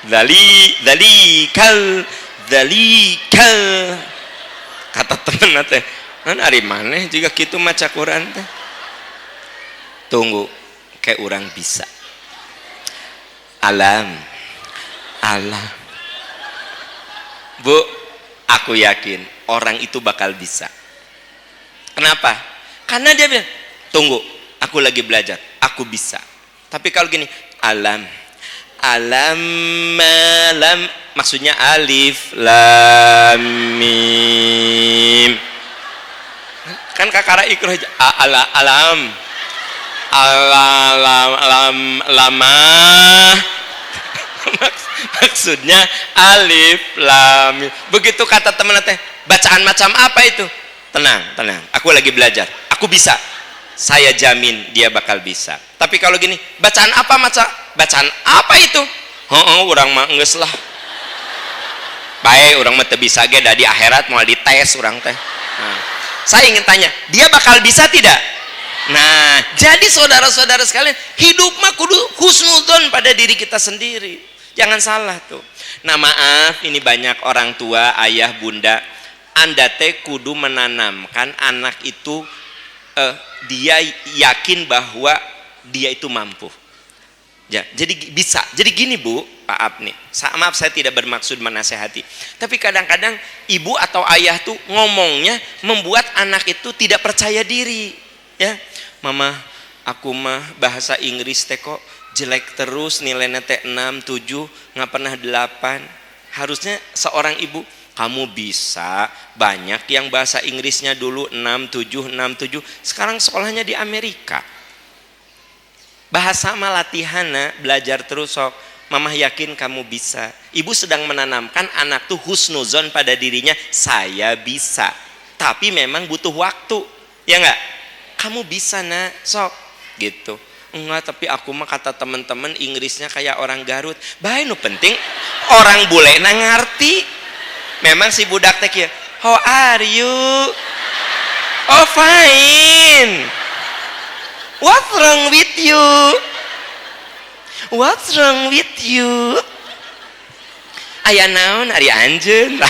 Zalikal kata temen teh nan ari maneh juga kitu maca Quran teh. Tunggu kayak orang bisa. Alam Bu, aku yakin orang itu bakal bisa. Kenapa? Karena dia bilang, tunggu, aku lagi belajar, aku bisa. Tapi kalau gini, alam, maksudnya alif, lam, mim. Kan kakara ikrah alam, lama. Maksudnya alif lam. Begitu kata teman teh, bacaan macam apa itu? Tenang, aku lagi belajar, aku bisa. Saya jamin dia bakal bisa. Tapi kalau gini, bacaan apa bacaan apa itu? Urang mah geus lah. Bae urang mah teu bisa ge da di akhirat moal dites urang teh. Nah, saya ingin tanya, dia bakal bisa tidak? Nah, jadi saudara-saudara sekalian, hidup mah kudu husnuzon pada diri kita sendiri. Jangan salah tuh. Nah maaf, ini banyak orang tua, ayah, bunda Anda teh kudu menanamkan anak itu dia yakin bahwa dia itu mampu. Ya, jadi bisa. Jadi gini Bu, Pak Abni. Maaf saya tidak bermaksud menasehati. Tapi kadang-kadang ibu atau ayah tuh ngomongnya membuat anak itu tidak percaya diri. Ya, Mama, aku mah bahasa Inggris teh kok jelek terus, nilainya teh 6, 7, nggak pernah 8. Harusnya seorang ibu, kamu bisa, banyak yang bahasa Inggrisnya dulu 6, 7, 6, 7. Sekarang sekolahnya di Amerika. Bahasa mah latihana, belajar terus sok. Mama yakin kamu bisa. Ibu sedang menanamkan anak tuh husnuzon pada dirinya, saya bisa. Tapi memang butuh waktu. Ya enggak? Kamu bisa nak, sok. Gitu. Enggak, tapi aku mah kata teman-teman Inggrisnya kayak orang Garut. Baik, nu penting orang bule na ngerti. Memang si budak teh kieu. How are you? Oh fine. What's wrong with you? What's wrong with you? Aya naon ari anjeun.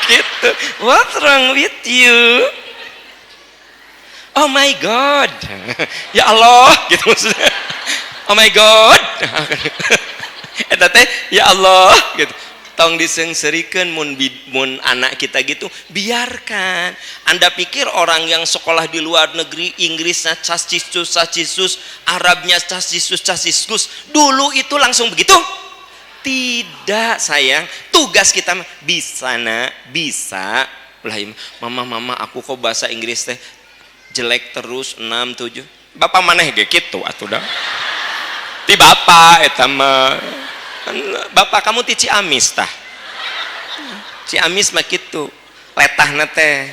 Gitu. What's wrong with you? Oh my God. Ya Allah, gitu maksudnya. Oh my God. Eta teh ya Allah gitu. Tong disengserikan mun anak kita gitu, biarkan. Anda pikir orang yang sekolah di luar negeri, Inggrisnya cacisus, Arabnya cacisus, dulu itu langsung begitu? Tidak sayang, tugas kita bisa nak, bisa. Mama aku kok bahasa Inggris teh jelek terus 6, 7. Bapak maneh ge kitu atuh dah. Ti bapak eta mah. Bapak kamu ti Ciamis tah. Ciamis mah kitu. Letahna teh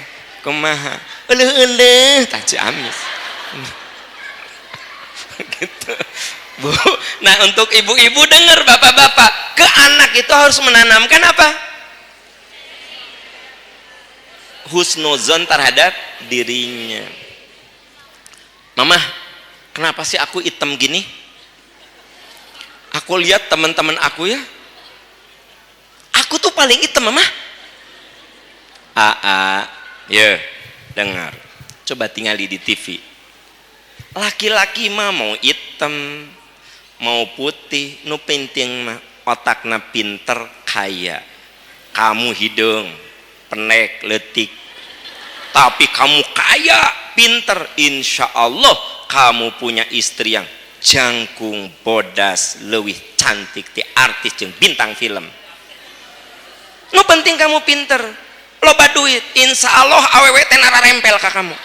kumaha? Euleuh tah Ciamis. Gitu. Bu. Nah, untuk ibu-ibu dengar bapak-bapak, ke anak itu harus menanamkan apa? Husnuzon terhadap dirinya. Mama, kenapa sih aku hitam gini? Aku lihat teman-teman aku ya, aku tuh paling hitam Mama. Ya, dengar. Coba tinggali di TV. Laki-laki mah mau hitam, mau putih, nu penting mah otakna pinter kaya. Kamu hidung pendek letik, tapi kamu kaya pinter, insya Allah kamu punya istri yang jangkung bodas leuwih cantik ti artis jeung bintang film. Nu penting kamu pinter, loba duit, insya Allah awewe teh nararempel ka kamu.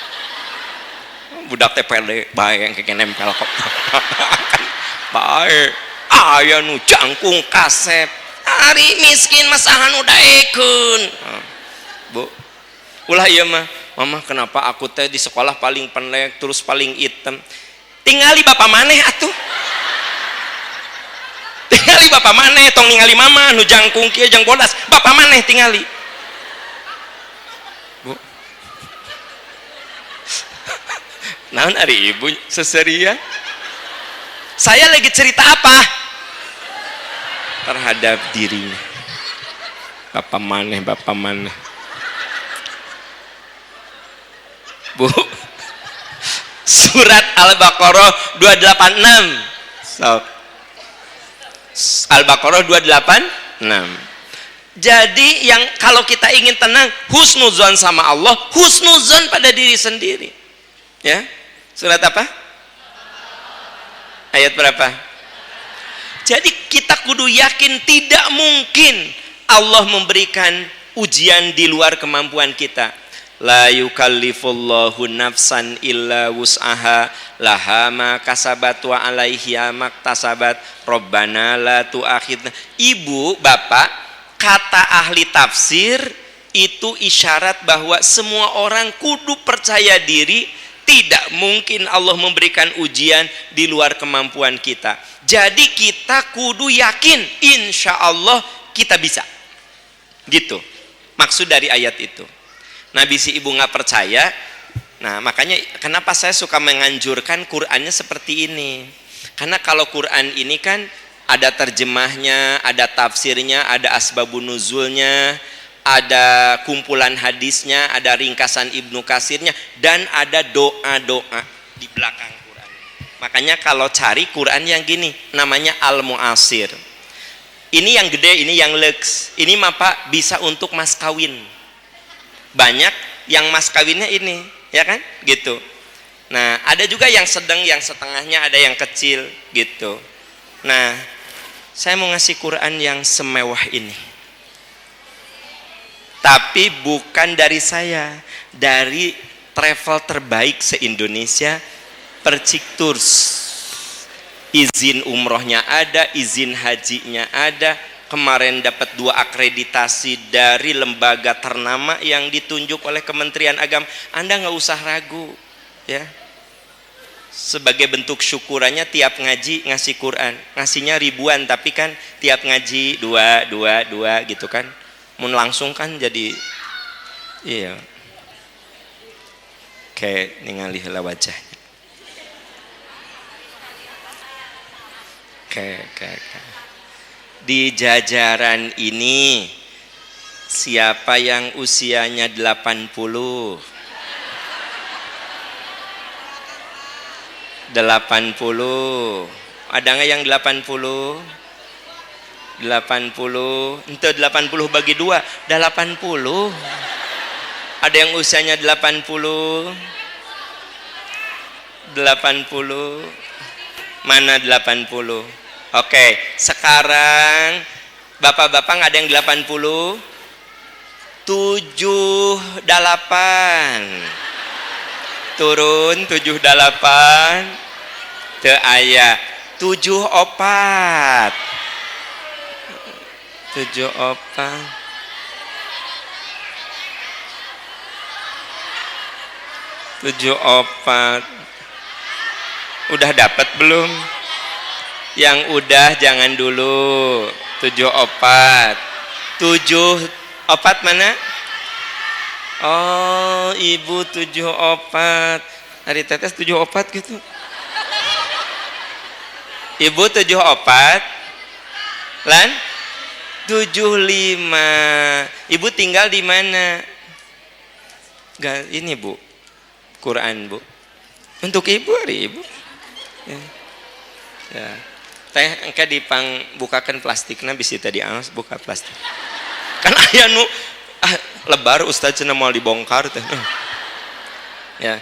Budak teh pede bae yang keke nempel kok. Bae aya nu jangkung kasep, ari miskin mah saha nu daekeun. Bu, ulah ieu mah, Mama kenapa aku teh di sekolah paling pendek terus paling hitam? Tingali bapak maneh atuh. Tingali bapak maneh, tong ningali mama nu jangkung kieu jang bodas, bapak maneh tingali. Bu. Naon ari ibu seseria? Saya lagi cerita apa? Terhadap dirinya. Bapak maneh, bapak maneh. Bu. Surat Al-Baqarah 286. So, Al-Baqarah 286. Jadi yang kalau kita ingin tenang, husnuzon sama Allah, husnuzon pada diri sendiri. Ya. Surat apa? Ayat berapa? Jadi kita kudu yakin tidak mungkin Allah memberikan ujian di luar kemampuan kita. La yukallifullahu nafsan illa wus'aha laha ma kasabat wa alaiha maktasabat rabbana la tu'akhidna. Ibu, bapak, kata ahli tafsir itu isyarat bahwa semua orang kudu percaya diri, tidak mungkin Allah memberikan ujian di luar kemampuan kita. Jadi kita kudu yakin insya Allah kita bisa. Gitu maksud dari ayat itu. Nabi si ibu nggak percaya. Nah makanya kenapa saya suka menganjurkan Qur'annya seperti ini. Karena kalau Qur'an ini kan ada terjemahnya, ada tafsirnya, ada asbabun nuzulnya. ada kumpulan hadisnya, ada ringkasan Ibnu Katsirnya, dan ada doa-doa di belakang Quran. Makanya kalau cari Quran yang gini, namanya Al-Mu'asir. Ini yang gede, ini yang leks. Ini mah Pak bisa untuk mas kawin. Banyak yang mas kawinnya ini, ya kan? Gitu. Nah, ada juga yang sedang, yang setengahnya, ada yang kecil, gitu. Nah, saya mau ngasih Quran yang semewah ini. Tapi bukan dari saya, dari travel terbaik se-Indonesia, Percik Tours. Izin umrohnya ada, izin hajinya ada. Kemarin dapat 2 akreditasi dari lembaga ternama yang ditunjuk oleh Kementerian Agama. Anda nggak usah ragu, ya. Sebagai bentuk syukurannya tiap ngaji ngasih Quran, ngasihnya ribuan, tapi kan tiap ngaji dua gitu kan. Mau langsung kan jadi iya. Kayak ningali heula wajah. Kayak. Di jajaran ini siapa yang usianya 80? 80. Ada nggak yang 80? 80. Ente 80 bagi 2, dah 80. Ada yang usianya 80? 80. Mana 80? Oke, sekarang bapak-bapak nggak ada yang 80? 78. Turun 78. Teu aya 74. 74. Udah dapat belum? Yang udah jangan dulu. 74. 74 mana? Oh, ibu 74. Hari tetes 74 gitu. Ibu 74. Lan 75. Ibu tinggal di mana? Gak, ini Bu, Quran Bu. Untuk ibu hari ibu. Ya. Teh engke dipang bukakan plastikna bisi tadi aos buka plastik. Kan aya nu lebar Ustaz cenah moal dibongkar teh. Ya.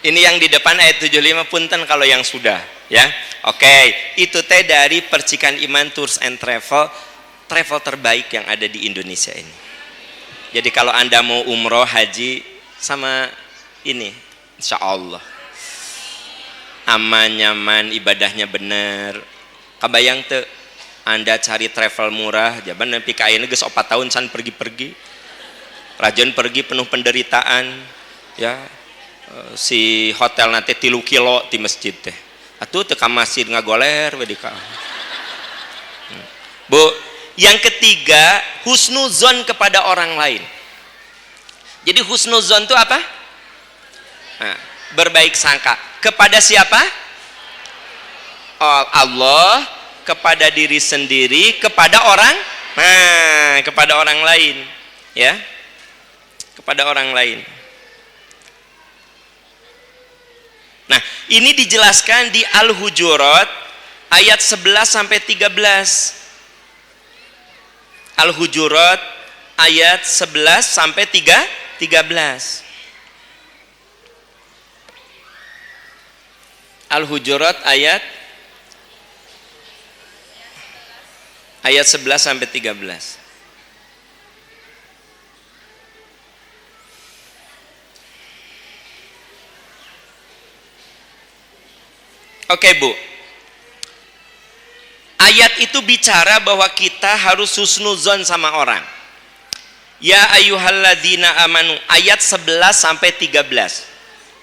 Ini yang di depan ayat 75 punten kalau yang sudah, ya. Oke, itu teh dari Percikan Iman Tours and Travel terbaik yang ada di Indonesia ini. Jadi kalau Anda mau umroh, haji sama ini, insya Allah aman, nyaman, ibadahnya bener. Kabayang tuh Anda cari travel murah, jaban nepi ka ayeuna geus 4 tahun san pergi-pergi. Rajon pergi penuh penderitaan, ya. Si hotel nanti 3 kilo di masjid teh. Atuh teu ka masjid ngagoler we di ka. Bu, yang ketiga, husnuzon kepada orang lain. Jadi husnuzon itu apa? Nah, berbaik sangka kepada siapa? Allah, kepada diri sendiri, kepada orang, nah, kepada orang lain, ya, kepada orang lain. Nah, ini dijelaskan di Al-Hujurat ayat 11 sampai 13. Al-Hujurat ayat 11 sampai 13. Al-Hujurat ayat 11 sampai 13. Oke, Bu. Ayat itu bicara bahwa kita harus husnuzon sama orang. Ya ayyuhalladzina amanu, ayat 11 sampai 13.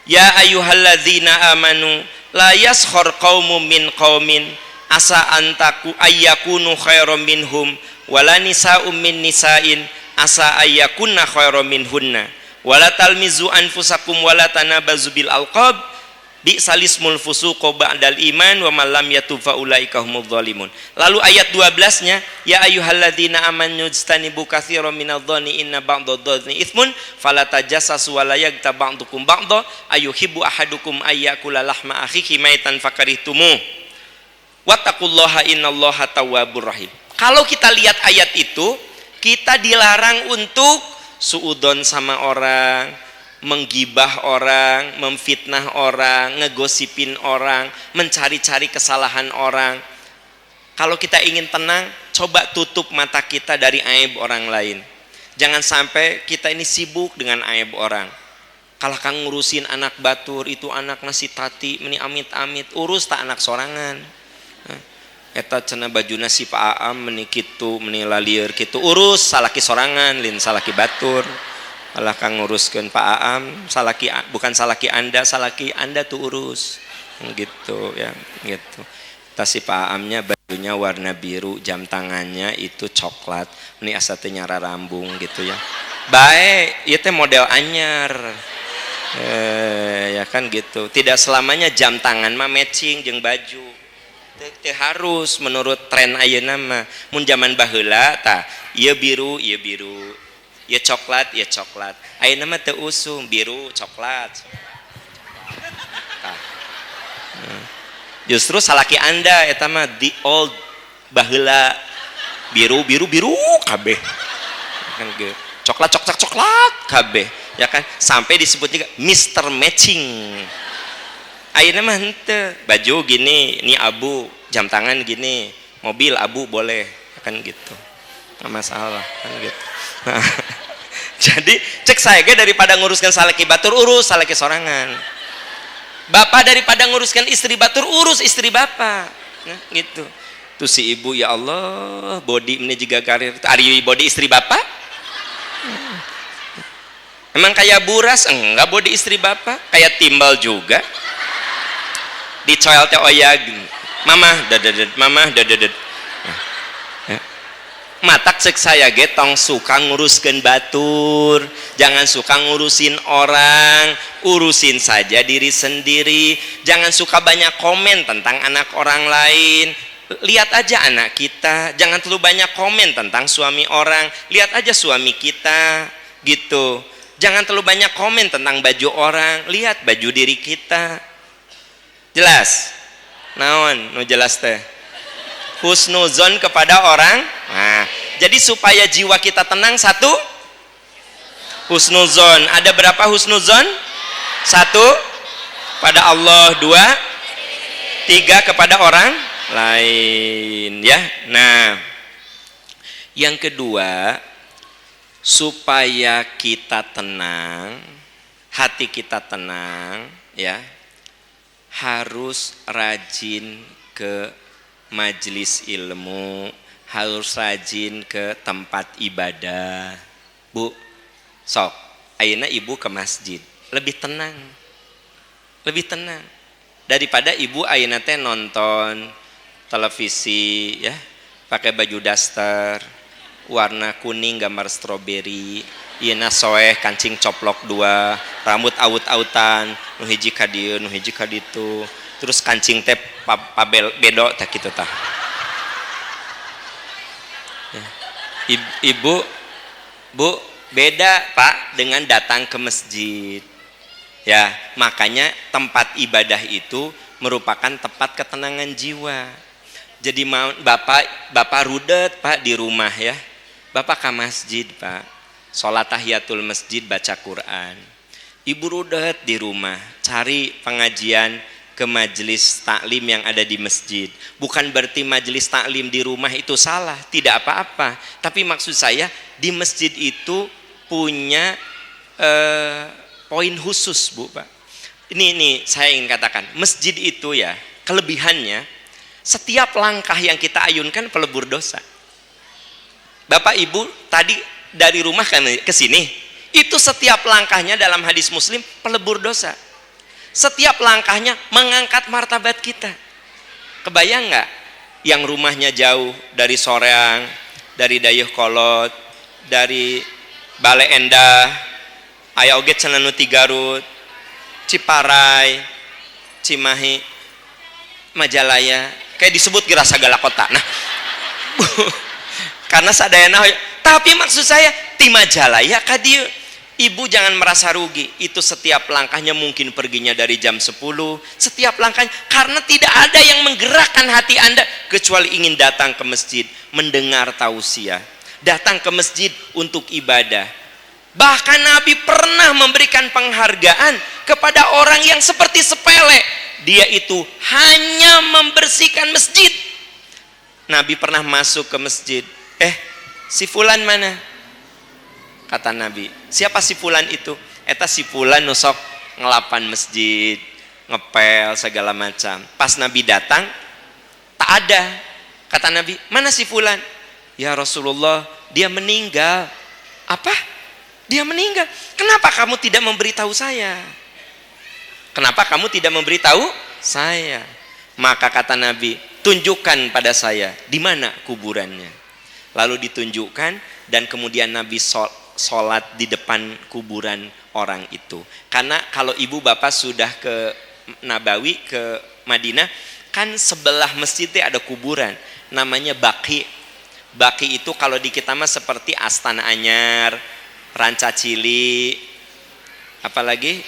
Ya ayyuhalladzina amanu la yaskhar qaumun min qaumin asa antaku ayyakunu khairam minhum wala nisa'um min nisa'in asa ayyakunna khairam minhunna wala talmizu anfusakum wala tanabazu bil alqab Bi'salismul fusuqu ba'dal iman wa man lam yatub fa ulaika humudz zalimun. Lalu ayat 12-nya, ya ayyuhalladzina amanu ijtanibu katsiran minadh-dhanni inna ba'dadh-dhanni itsmun fala tajassasu wa la yaghtab ba'dukum ba'dha ayuhibbu ahadukum ayyakula lahma akhihi maitan fakarihtumuh. Wattaqullaha innallaha tawwabur rahim. Kalau kita lihat ayat itu, kita dilarang untuk suudzon sama orang, menggibah orang, memfitnah orang, ngegosipin orang, mencari-cari kesalahan orang. Kalau kita ingin tenang, coba tutup mata kita dari aib orang lain. Jangan sampai kita ini sibuk dengan aib orang. Kalau kang ngurusin anak batur, itu anak nasi tati, meni amit-amit, urus tak anak sorangan. Eta cenah bajuna si Pak Aam meni kitu, meni lalieur kitu, urus salaki sorangan, lin salaki batur. Allah kang nguruskeun Pak Aam, salaki bukan salaki Anda tuh urus. Gitu ya, gitu. Tas si Pak Aamnya bajunya warna biru, jam tangannya itu coklat. Ini asa teh nyara rambung gitu ya. Baik, ieu teh model anyar. Ya kan gitu. Tidak selamanya jam tangan mah matching jeung baju. Teu harus menurut tren ayeuna mah. Mun zaman baheula tah, ieu biru, ieu biru. Ya coklat, ya coklat. Ayeuna mah teu usum, biru, coklat. Justru salaki Anda eta mah the old baheula biru kabeh. Kan gitu. Coklat kabeh. Ya kan? Sampai disebut juga Mr. Matching. Ayeuna mah henteu. Baju gini, ini abu, jam tangan gini, mobil abu boleh. Kan gitu. Enggak masalah, kan gitu. Nah, jadi cek saya ge daripada nguruskan salaki batur, urus salaki sorangan. Bapak daripada nguruskan istri batur, urus istri bapak. Nah, gitu. Tuh si ibu, ya Allah, body ini juga karir. Ari body istri bapak? Emang kayak buras? Enggak body istri bapak. Kayak timbal juga. Dicoel teh oyag. Mama dadedet. Matak cek saya getong suka nguruskan batur, jangan suka ngurusin orang, urusin saja diri sendiri. Jangan suka banyak komen tentang anak orang lain. Lihat aja anak kita, jangan terlalu banyak komen tentang suami orang. Lihat aja suami kita, gitu. Jangan terlalu banyak komen tentang baju orang, lihat baju diri kita. Jelas? Naon? Nu jelas teh. Husnuzon kepada orang. Nah, jadi supaya jiwa kita tenang, satu husnuzon. Ada berapa husnuzon? Satu pada Allah, dua, tiga kepada orang lain, ya. Nah, yang kedua, supaya kita tenang, hati kita tenang, ya, harus rajin ke majelis ilmu, harus rajin ke tempat ibadah. Bu, sok ayeuna ibu ke masjid, lebih tenang daripada ibu ayeuna teh nonton televisi, ya, pakai baju daster warna kuning gambar stroberi, ieuna soeh kancing coplok dua, rambut aut-autan, nu hiji ka dieu nu hiji ka ditu, terus kancing teh pabel bedo tak gitu tah. Ibu, bu, beda Pak dengan datang ke masjid. Ya, makanya tempat ibadah itu merupakan tempat ketenangan jiwa. Jadi mau bapak rudet Pak di rumah, ya. Bapak ke masjid Pak, sholat tahiyatul masjid, baca Quran. Ibu rudet di rumah, cari pengajian ke majelis taklim yang ada di masjid. Bukan berarti majelis taklim di rumah itu salah, tidak apa-apa. Tapi maksud saya di masjid itu punya poin khusus, Bu, Pak. Ini saya ingin katakan, masjid itu ya kelebihannya setiap langkah yang kita ayunkan pelebur dosa. Bapak Ibu tadi dari rumah ke sini, itu setiap langkahnya dalam hadis Muslim pelebur dosa. Setiap langkahnya mengangkat martabat kita. Kebayang nggak yang rumahnya jauh dari Soreang, dari Dayeuhkolot, dari Bale Endah, aya oge cenah nu ti Garut, Ciparai, Cimahi, Majalaya, kayak disebut kira sagala kota. Nah, karena sadayana, tapi maksud saya di Majalaya kadieu ibu jangan merasa rugi. Itu setiap langkahnya mungkin perginya dari jam 10, setiap langkahnya, karena tidak ada yang menggerakkan hati Anda kecuali ingin datang ke masjid, mendengar tausiah, datang ke masjid untuk ibadah. Bahkan Nabi pernah memberikan penghargaan kepada orang yang seperti sepele, dia itu hanya membersihkan masjid. Nabi pernah masuk ke masjid, si fulan mana? Kata Nabi, siapa si fulan itu? Eta si fulan nusok ngelapan masjid, ngepel segala macam. Pas Nabi datang, tak ada. Kata Nabi, mana si fulan? Ya Rasulullah, dia meninggal. Apa? Dia meninggal. Kenapa kamu tidak memberitahu saya? Kenapa kamu tidak memberitahu saya? Maka kata Nabi, tunjukkan pada saya di mana kuburannya. Lalu ditunjukkan, dan kemudian Nabi sholat di depan kuburan orang itu. Karena kalau ibu bapak sudah ke Nabawi, ke Madinah, kan sebelah masjidnya ada kuburan, namanya Baqi. Baqi itu kalau di kita mah seperti Astana Anyar, Ranca Cili, apalagi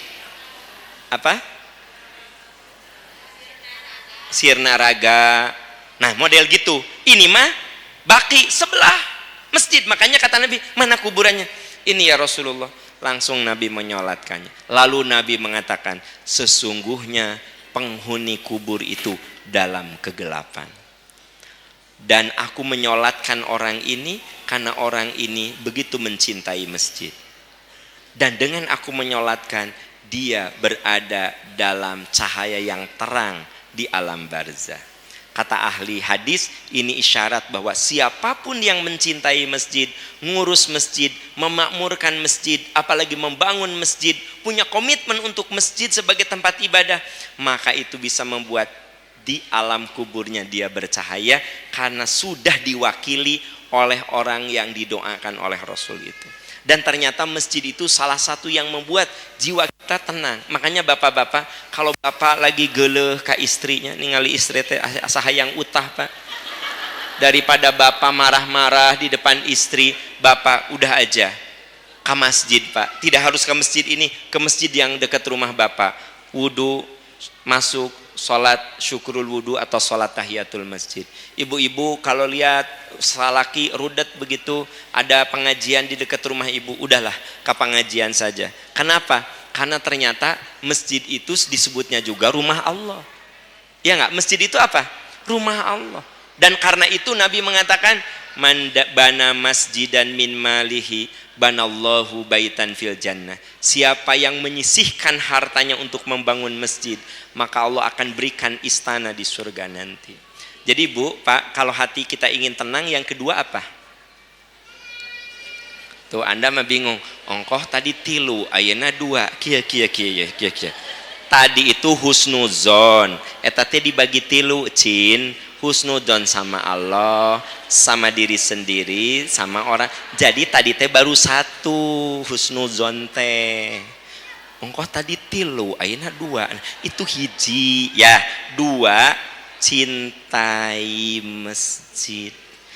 Sirna Raga. Nah, model gitu. Ini mah Baqi sebelah masjid. Makanya kata Nabi, mana kuburannya? Ini ya Rasulullah. Langsung Nabi menyolatkannya. Lalu Nabi mengatakan, sesungguhnya penghuni kubur itu dalam kegelapan. Dan aku menyolatkan orang ini karena orang ini begitu mencintai masjid. Dan dengan aku menyolatkan, dia berada dalam cahaya yang terang di alam barzah. Kata ahli hadis, ini isyarat bahwa siapapun yang mencintai masjid, ngurus masjid, memakmurkan masjid, apalagi membangun masjid, punya komitmen untuk masjid sebagai tempat ibadah, maka itu bisa membuat di alam kuburnya dia bercahaya karena sudah diwakili oleh orang yang didoakan oleh Rasul itu. Dan ternyata masjid itu salah satu yang membuat jiwa kita tenang. Makanya bapak-bapak, kalau bapak lagi geleh ke istrinya, ningali istri teh asa hayang utah, Pak. Daripada bapak marah-marah di depan istri, bapak udah aja ke masjid, Pak. Tidak harus ke masjid ini, ke masjid yang dekat rumah bapak. Wudu, masuk, sholat syukurul wudu atau sholat tahiyatul masjid. Ibu-ibu kalau lihat salaki rudet begitu, ada pengajian di dekat rumah ibu, udahlah ke pengajian saja. Kenapa? Karena ternyata masjid itu disebutnya juga rumah Allah. Ya enggak? Masjid itu apa? Rumah Allah. Dan karena itu Nabi mengatakan, man bana masjidan min malihi banallahu baitan fil jannah. Siapa yang menyisihkan hartanya untuk membangun masjid, maka Allah akan berikan istana di surga nanti. Jadi Bu, Pak, kalau hati kita ingin tenang, yang kedua apa? Tuh Anda mah bingung. Ongkoh tadi 3, ayeuna 2. Kia. Tadi itu husnuzon. Eta teh dibagi 3, cin. Husnuzon sama Allah, sama diri sendiri, sama orang. Jadi tadi teh baru 1 husnuzon teh. Ongkoh tadi 3, ayeuna 2. Itu hiji ya. 2, cintai masjid.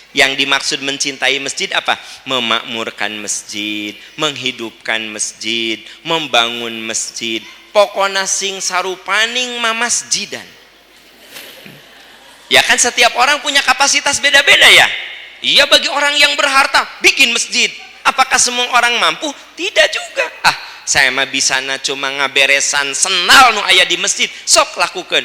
Yang dimaksud mencintai masjid apa? Memakmurkan masjid, menghidupkan masjid, membangun masjid. Pokona sing sarupaning mamasjidan. Ya kan setiap orang punya kapasitas beda-beda ya. Iya, bagi orang yang berharta bikin masjid. Apakah semua orang mampu? Tidak juga. Saya mah bisana cuma ngaberesan senal nu aya di masjid, sok lakukan.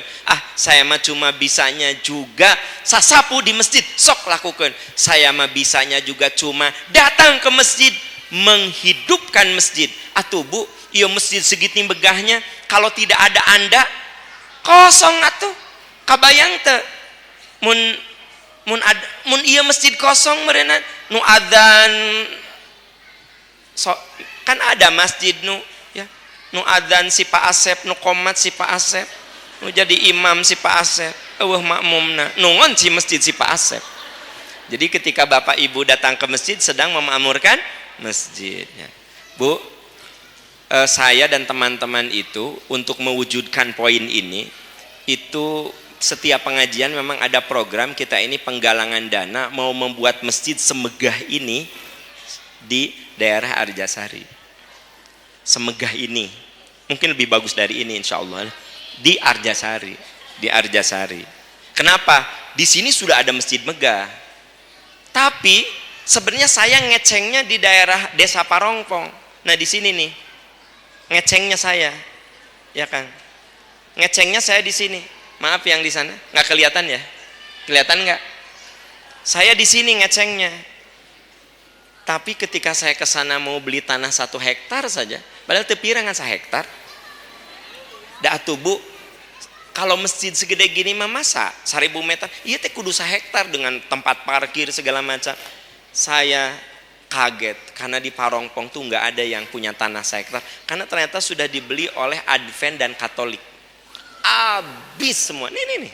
Saya mah cuma bisanya juga sasapu di masjid, sok lakukan. Saya mah bisanya juga cuma datang ke masjid, menghidupkan masjid. Atuh Bu, ieu masjid segitu begahnya, kalau tidak ada Anda kosong atuh. Kabayang teu mun ieu masjid kosong meureunna nu adzan kan ada masjid nu adzan si Pak Asep, nu qomat si Pak Asep, nu jadi imam si Pak Asep, makmumna nungon si masjid si Pak Asep. Jadi ketika Bapak Ibu datang ke masjid sedang memakmurkan masjid ya. Bu, saya dan teman-teman itu untuk mewujudkan poin ini itu setiap pengajian memang ada program kita ini penggalangan dana mau membuat masjid semegah ini di daerah Arjasari. Semegah ini, mungkin lebih bagus dari ini insya Allah, di Arjasari. Di Arjasari. Kenapa? Di sini sudah ada masjid megah. Tapi sebenarnya saya ngecengnya di daerah Desa Parongpong. Nah di sini nih, ngecengnya saya, ya kan? Ngecengnya saya di sini. Maaf yang di sana, nggak kelihatan ya? Kelihatan nggak? Saya di sini ngecengnya. Tapi ketika saya ke sana mau beli tanah 1 hektar saja, padahal tepirangan 1 hektar. Dah atuh Bu, kalau masjid segede gini mah masa 1000 meter? Iya teh kudu 1 hektar dengan tempat parkir segala macam. Saya kaget karena di Parongpong tuh nggak ada yang punya tanah 1 hektar karena ternyata sudah dibeli oleh Advent dan Katolik. Habis semua. Nih.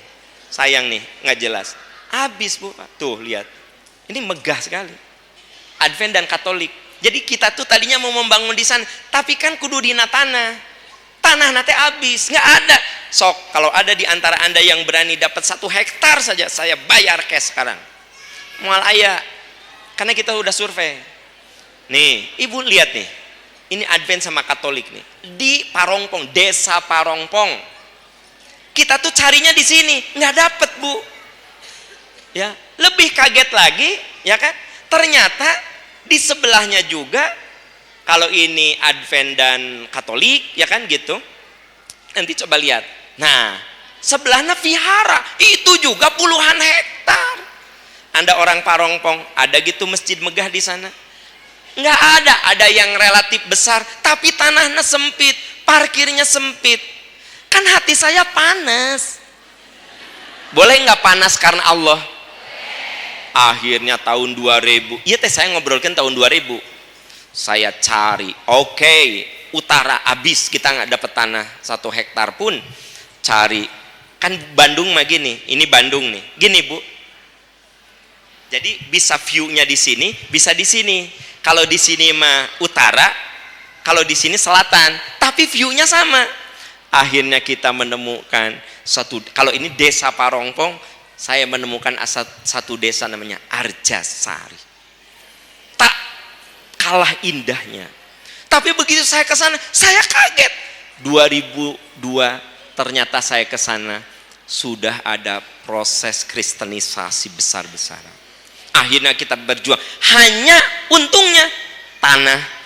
Sayang nih, nggak jelas. Habis Bu, tuh lihat. Ini megah sekali. Advent dan Katolik. Jadi kita tuh tadinya mau membangun di sana, tapi kan kudu dina tanah. Tanah nanti habis, nggak ada. Sok, kalau ada di antara Anda yang berani dapat 1 hektar saja, saya bayar cash sekarang. Mual ayah. Karena kita udah survei. Nih, Ibu lihat nih. Ini Advent sama Katolik nih. Di Parongpong, Desa Parongpong. Kita tuh carinya di sini, nggak dapet Bu. Ya, lebih kaget lagi, ya kan? Ternyata di sebelahnya juga, kalau ini Advent dan Katolik, ya kan gitu. Nanti coba lihat. Nah, sebelahnya vihara, itu juga puluhan hektar. Anda orang Parongpong, ada gitu masjid megah di sana? Nggak ada. Ada yang relatif besar, tapi tanahnya sempit, parkirnya sempit. Kan hati saya panas. Boleh nggak panas karena Allah? Akhirnya tahun 2000, iya teh saya ngobrolkan tahun 2000. Saya cari, oke, utara habis, kita nggak dapat tanah 1 hektar pun. Cari, kan Bandung mah gini, ini Bandung nih, gini Bu. Jadi bisa view-nya di sini, bisa di sini. Kalau di sini mah utara, kalau di sini selatan, tapi view-nya sama. Akhirnya kita menemukan kalau ini Desa Parongpong, saya menemukan satu desa namanya Arjasari. Tak kalah indahnya. Tapi begitu saya ke sana, saya kaget. 2002 ternyata saya ke sana sudah ada proses kristenisasi besar-besaran. Akhirnya kita berjuang. Hanya untungnya tanah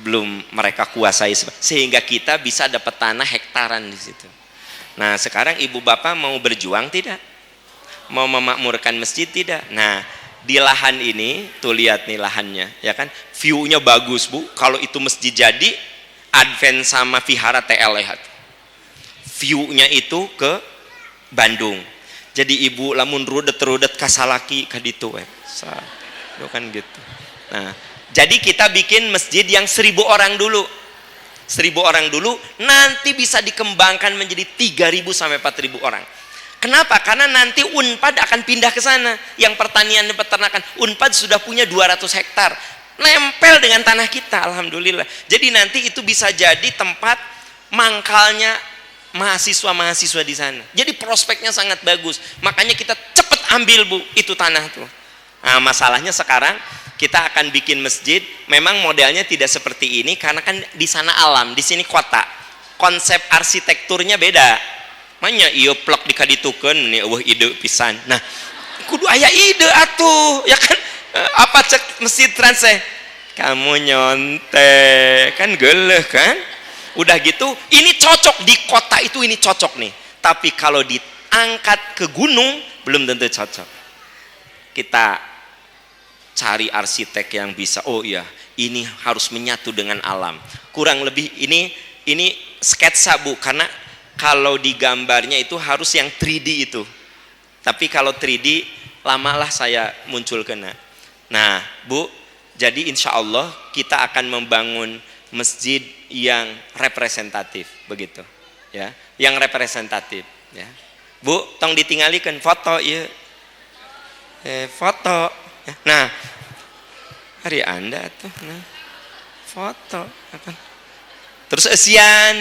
belum mereka kuasai sehingga kita bisa dapat tanah hektaran di situ. Nah, sekarang Ibu Bapak mau berjuang tidak? Mau memakmurkan masjid tidak? Nah, di lahan ini tuh lihat nih lahannya, ya kan? View-nya bagus Bu. Kalau itu masjid jadi, Advent sama vihara TL lihat. View-nya itu ke Bandung. Jadi Ibu lamun rudet-rudet kasalaki ka ditu we. Kan gitu. Nah, jadi kita bikin masjid yang 1000 orang dulu. 1000 orang dulu, nanti bisa dikembangkan menjadi 3000 sampai 4000 orang. Kenapa? Karena nanti Unpad akan pindah ke sana. Yang pertanian dan peternakan, Unpad sudah punya 200 hektar. Nempel dengan tanah kita, alhamdulillah. Jadi nanti itu bisa jadi tempat mangkalnya mahasiswa-mahasiswa di sana. Jadi prospeknya sangat bagus. Makanya kita cepat ambil Bu, itu tanah tuh. Nah, masalahnya sekarang kita akan bikin masjid, memang modelnya tidak seperti ini karena kan di sana alam, di sini kota. Konsep arsitekturnya beda. Makanya iya plek dikaditukeun nih ide pisan. Nah, kudu aya ide atuh, ya kan? Apa cek masjid transe? Kamu nyontek, kan geuleuh kan? Udah gitu, ini cocok di kota itu, ini cocok nih. Tapi kalau diangkat ke gunung belum tentu cocok. Kita cari arsitek yang bisa, oh iya ini harus menyatu dengan alam. Kurang lebih ini sketsa Bu, karena kalau di gambarnya itu harus yang 3D itu. Tapi kalau 3D lamalah saya munculkan. Nah Bu, jadi insya Allah kita akan membangun masjid yang representatif begitu, ya, yang representatif, ya. Bu, tong ditinggalikan foto ya, foto. Nah, hari Anda tuh, nah, foto apa? Terus esian.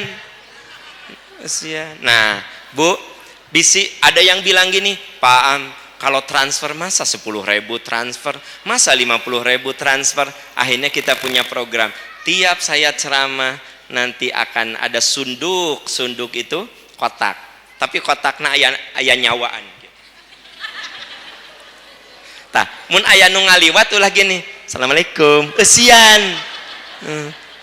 Nah, Bu, Bisi ada yang bilang gini, Pak Am, kalau transfer masa 10.000 transfer, masa 50.000 transfer. Akhirnya kita punya program, tiap saya ceramah nanti akan ada sunduk itu kotak, tapi kotaknya aya nyawaan. Tah, mun aya nu ngaliwat ulah gini, assalamualaikum, eusian.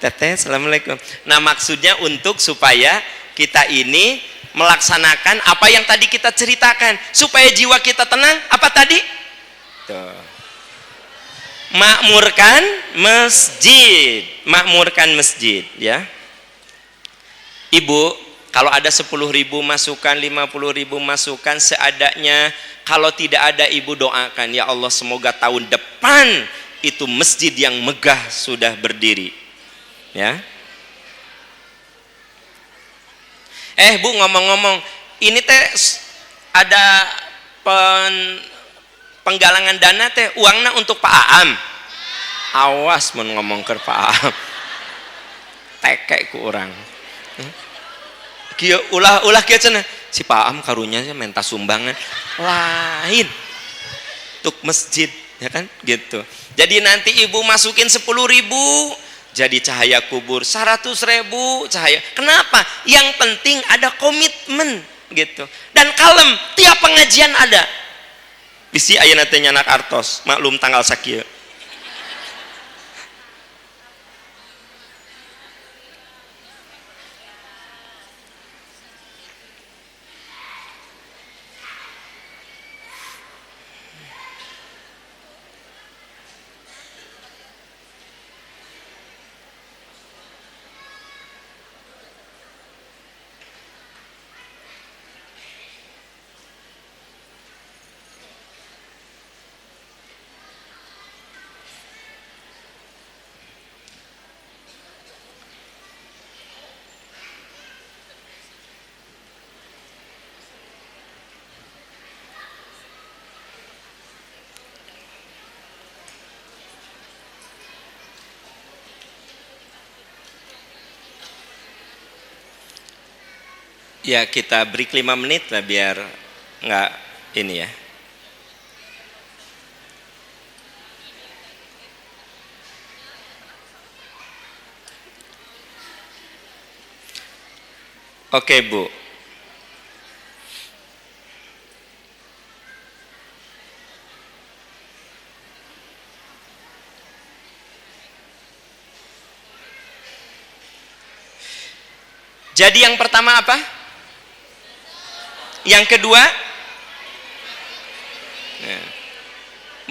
Teteh, assalamualaikum. Nah, maksudnya untuk supaya kita ini melaksanakan apa yang tadi kita ceritakan, supaya jiwa kita tenang. Apa tadi? Tuh. Makmurkan masjid, ya. Ibu, kalau ada 10.000 masukan, 50.000 masukan seadanya. Kalau tidak ada, ibu doakan, ya Allah, semoga tahun depan itu masjid yang megah sudah berdiri, ya. Bu, ngomong-ngomong, ini teh ada penggalangan dana teh, uangnya untuk Pak Aam. Awas mun ngomong ke Pak Aam, tekek ku orang. Kieu ulah kieu cenah, si Pak Aam karunya minta sumbangan lain untuk masjid, ya kan gitu. Jadi nanti ibu masukin 10.000 jadi cahaya kubur 100.000 cahaya. Kenapa? Yang penting ada komitmen gitu. Dan kalem, tiap pengajian ada. Bisi ayeuna teh nyanak artos, maklum tanggal sakieu. Ya, kita break 5 menit lah biar nggak ini ya. Oke, Bu. Jadi yang pertama apa? Yang kedua,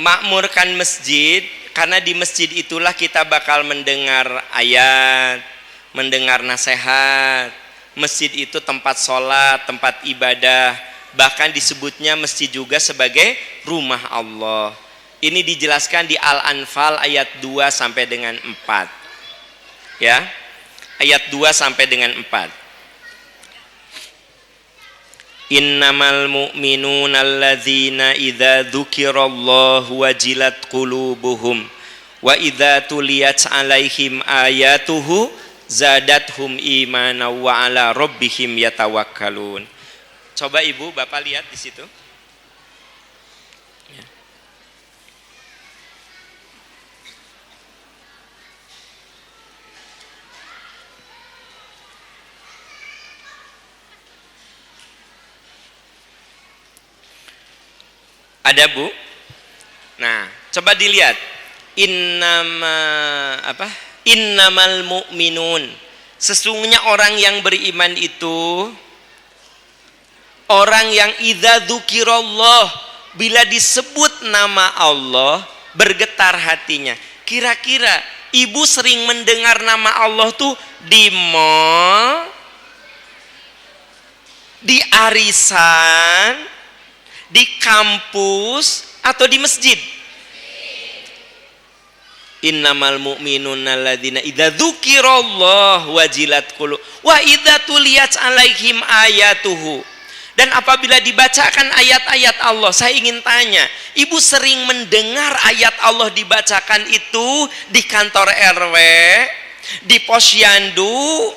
makmurkan masjid, karena di masjid itulah kita bakal mendengar ayat, mendengar nasihat. Masjid itu tempat sholat, tempat ibadah, bahkan disebutnya masjid juga sebagai rumah Allah. Ini dijelaskan di Al-Anfal ayat 2 sampai dengan 4. Ya, ayat 2 sampai dengan 4. Innamal mu'minuna alladzina idza dzukirallahu wajilat qulubuhum wa idza tuliyat 'alaihim ayatuhu zadathum imanan wa 'ala rabbihim yatawakkalun. Coba Ibu, Bapak lihat di situ. Ada, Bu? Nah, coba dilihat. Innamal mu'minun. Sesungguhnya orang yang beriman itu orang yang idza dzukirallah, bila disebut nama Allah bergetar hatinya. Kira-kira Ibu sering mendengar nama Allah tuh di mall, di arisan, di kampus, atau di masjid? Innamal mu'minuna alladzina idza dzukirallah wajilat qulub wa idza tuliyat 'alaihim ayatuhu. Dan apabila dibacakan ayat-ayat Allah, saya ingin tanya, Ibu sering mendengar ayat Allah dibacakan itu di kantor RW, di posyandu,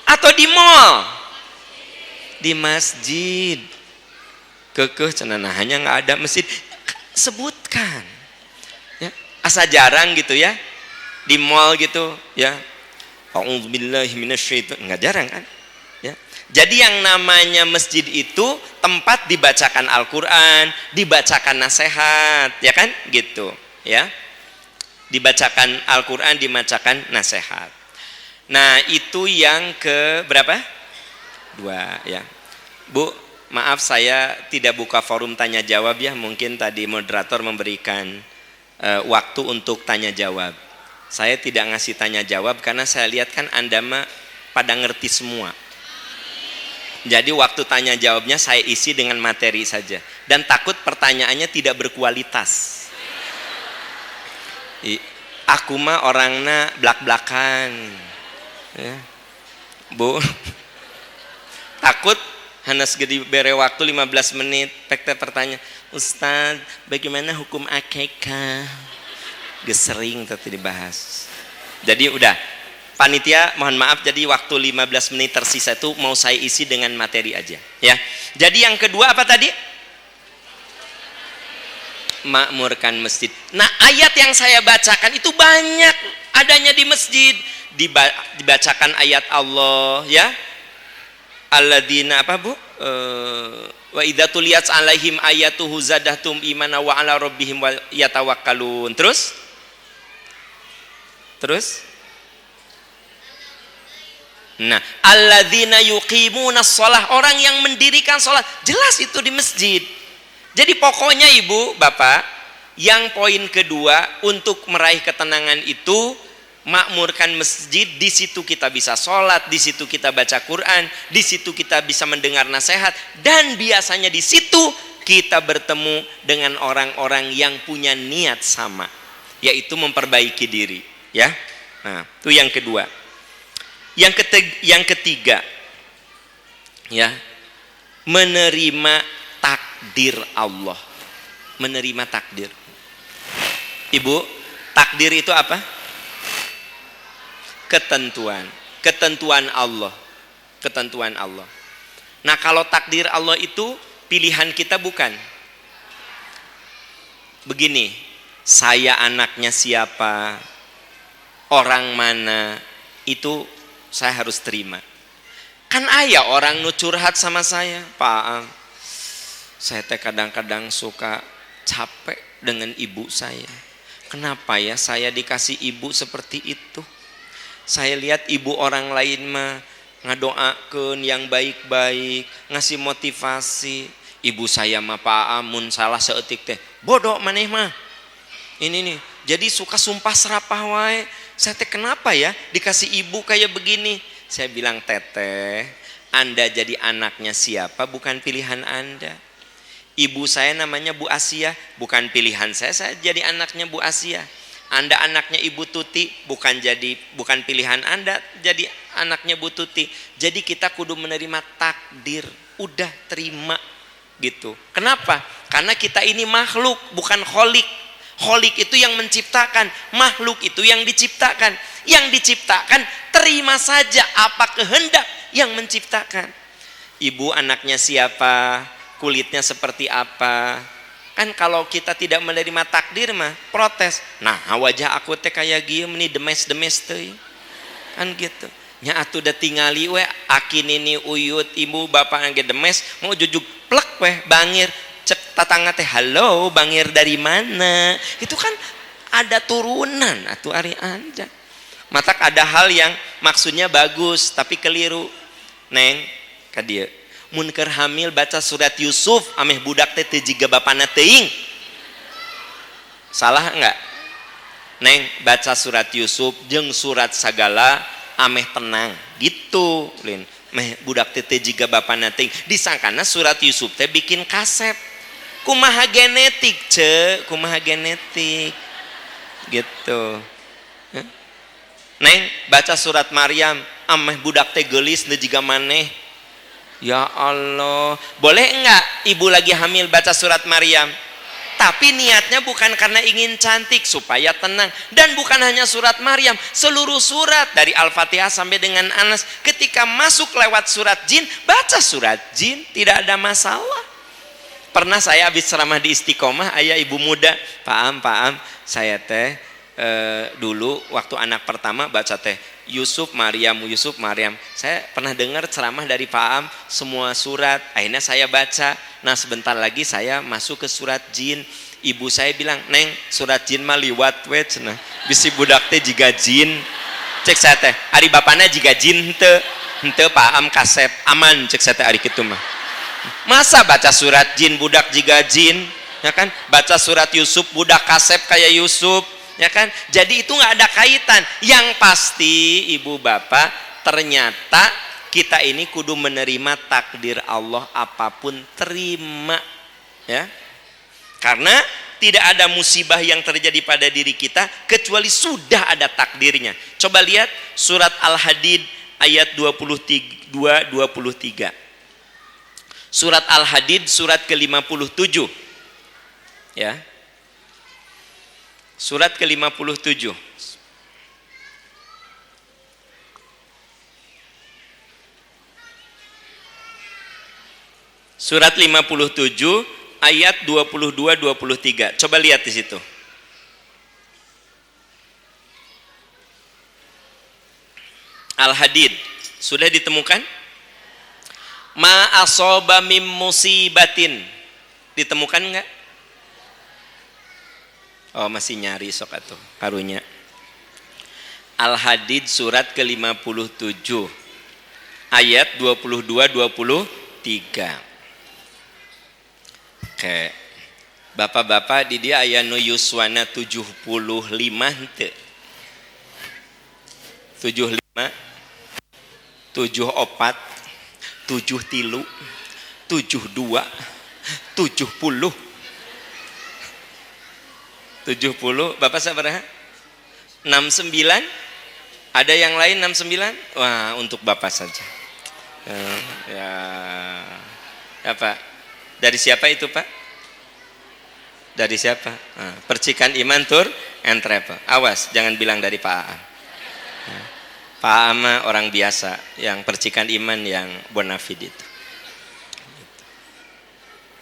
atau di mall? Di masjid. kekeh cenah hanya nggak ada masjid, sebutkan ya, asa jarang gitu ya di mall gitu ya, a'udzubillahi minasyaitonir, nggak jarang kan ya. Jadi yang namanya masjid itu tempat dibacakan Al-Qur'an, dibacakan nasihat ya kan gitu ya, dibacakan Al-Qur'an, dibacakan nasihat. Nah itu yang ke berapa? 2 ya. Bu, maaf saya tidak buka forum tanya jawab ya, mungkin tadi moderator memberikan waktu untuk tanya jawab. Saya tidak ngasih tanya jawab karena saya lihat kan Anda mah pada ngerti semua. Jadi waktu tanya jawabnya saya isi dengan materi saja, dan takut pertanyaannya tidak berkualitas. Aku mah orangnya blak-blakan ya. Bu, takut hanas gede bere waktu 15 menit pek teh pertanyaan, Ustaz bagaimana hukum akikah, gesering tadi dibahas. Jadi udah panitia mohon maaf, jadi waktu 15 menit tersisa itu mau saya isi dengan materi aja ya. Jadi yang kedua apa tadi? Makmurkan masjid. Nah ayat yang saya bacakan itu banyak adanya di masjid. Dibacakan ayat Allah ya, alladzina apa bu, wa idza tuliyat alaihim ayatuhu zadahtum imana wa ala rabbihim yatawakkalun. Terus nah, alladzina yuqimunas shalah, orang yang mendirikan salat, jelas itu di masjid. Jadi pokoknya ibu bapak, yang poin kedua untuk meraih ketenangan itu makmurkan masjid. Di situ kita bisa sholat, di situ kita baca Quran, di situ kita bisa mendengar nasihat, dan biasanya di situ kita bertemu dengan orang-orang yang punya niat sama, yaitu memperbaiki diri ya. Nah itu yang kedua. Yang ketiga ya, menerima takdir Allah. Menerima takdir. Ibu, takdir itu apa? Ketentuan Allah. Ketentuan Allah. Nah kalau takdir Allah itu pilihan kita bukan. Begini, saya anaknya siapa, orang mana, itu saya harus terima. Kan ayah orang nu curhat sama saya, Pak, saya teh kadang-kadang suka capek dengan ibu saya. Kenapa ya saya dikasih ibu seperti itu? Saya lihat ibu orang lain mah ngadoakeun yang baik-baik, ngasih motivasi. Ibu saya mah Pak amun salah seetik teh bodoh maneh mah. Ini nih, jadi suka sumpah serapah wae. Saya teh kenapa ya dikasih ibu kayak begini? Saya bilang, teteh, Anda jadi anaknya siapa bukan pilihan Anda. Ibu saya namanya Bu Asia, bukan pilihan saya jadi anaknya Bu Asia. Anda anaknya Ibu Tuti, bukan pilihan Anda jadi anaknya Bu Tuti. Jadi kita kudu menerima takdir, udah terima gitu. Kenapa? Karena kita ini makhluk, bukan kholik. Kholik itu yang menciptakan, makhluk itu yang diciptakan. Yang diciptakan terima saja apa kehendak yang menciptakan. Ibu anaknya siapa, kulitnya seperti apa. Kan kalau kita tidak menerima takdir mah protes. Nah wajah aku teh kayak gini nih, demes teh. Kan gitu. Nya atuh da tingali we akinini uyut ibu bapak angge demes mau jujuk plek weh bangir. Cek tatangga teh, halo bangir dari mana? Itu kan ada turunan atuh ari anja. Matak ada hal yang maksudnya bagus tapi keliru. Neng ka dieu mun keur hamil baca surat Yusuf ameh budak teh teu jiga bapana teuing. Salah enggak? Neng baca surat Yusuf jeung surat sagala ameh tenang gitu lin. Meh budak teh teu jiga bapana teuing. Disangkana surat Yusuf teh bikin kasep. Kumaha genetik kumaha genetik gitu. Neng baca surat Maryam ameh budak teh geulis teu jiga maneh. Ya Allah, boleh enggak ibu lagi hamil baca surat Maryam? Tapi niatnya bukan karena ingin cantik, supaya tenang. Dan bukan hanya surat Maryam, seluruh surat dari Al-Fatihah sampai dengan Anas, ketika masuk lewat surat jin, baca surat jin, tidak ada masalah. Pernah saya habis ceramah di Istiqomah, ayah ibu muda, Pak Am, saya teh dulu waktu anak pertama baca teh Yusuf Maryam. Saya pernah dengar ceramah dari Pak Am semua surat, akhirnya saya baca. Nah sebentar lagi saya masuk ke surat jin. Ibu saya bilang, "Neng, surat jin mah liwat we cenah. Bisi budak teh jiga jin." Cek saya teh, "Ari bapana jiga jin henteu Pak Am kasep aman," cek saya teh ari kitu mah. Masa baca surat jin budak jiga jin, ya kan? Baca surat Yusuf budak kasep kayak Yusuf, ya kan? Jadi itu nggak ada kaitan. Yang pasti ibu bapak, ternyata kita ini kudu menerima takdir Allah apapun, terima, ya. Karena tidak ada musibah yang terjadi pada diri kita kecuali sudah ada takdirnya. Coba lihat surat Al-Hadid ayat 22-23. Surat Al-Hadid surat ke-57. Ya. Surat ke-57. Surat 57 ayat 22-23. Coba lihat di situ. Al-Hadid sudah ditemukan? Ma asoba mim musibatin, ditemukan enggak? Oh masih nyari sok atuh karunya. Al-Hadid surat ke-57 ayat 22-23. Oke. Bapak-bapak di dia aya nu yuswana 75 henteu. 75 74 73 72 70 Bapak sabaraha? 69. Ada yang lain 69? Wah, untuk Bapak saja. Ya. Ya, Pak. Dari siapa itu, Pak? Dari siapa? Percikan Iman Tour and Travel. Awas, jangan bilang dari Pak Aam. Pak Aam orang biasa, yang percikan iman yang bonafide itu.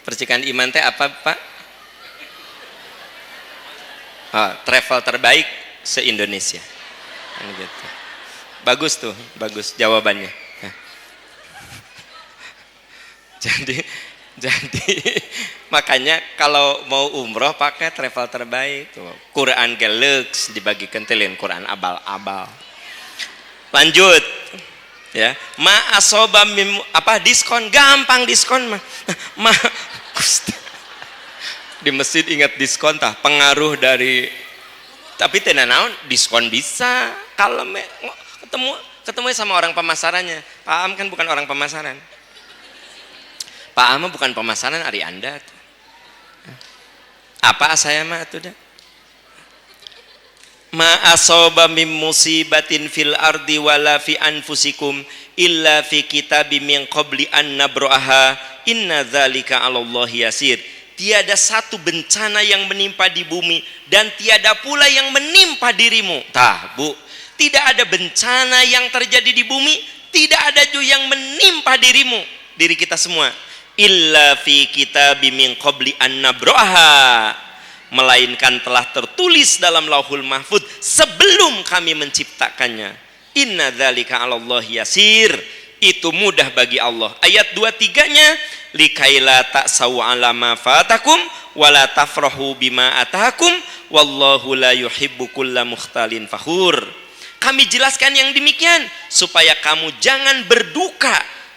Percikan iman teh apa, Pak? Travel terbaik se-Indonesia. Gitu. Bagus tuh, bagus jawabannya. Jadi makanya kalau mau umroh pakai travel terbaik tuh. Quran gelux dibagikan telin Quran abal-abal. Lanjut ya, ma asoba mim, apa diskon, gampang diskon mah. Di masjid ingat diskon tah, pengaruh dari, tapi teu naon diskon bisa kalau ketemu sama orang pemasarannya. Pak Am kan bukan orang pemasaran. Pak Am bukan pemasaran ari Anda. Apa saya mah atuh dah. Ma asoba mim musibatin fil ardi wala fi anfusikum illa fi kitabim min qabli an nabraha inna dzalika 'alallahi yasir. Tiada satu bencana yang menimpa di bumi dan tiada pula yang menimpa dirimu. Tah, Bu, tidak ada bencana yang terjadi di bumi, tidak ada juga yang menimpa dirimu, diri kita semua. Illa fi kitabim min qabli an nabraha, melainkan telah tertulis dalam Lauhul Mahfuz sebelum kami menciptakannya. Inna dzalika 'alallahi yasir, itu mudah bagi Allah. Ayat 23-nya, likaila ta'sau 'ala ma fatakum wala tafrahu bima atahakum wallahu la yuhibbu kulla mukhtalin fakhur. Kami jelaskan yang demikian supaya kamu jangan berduka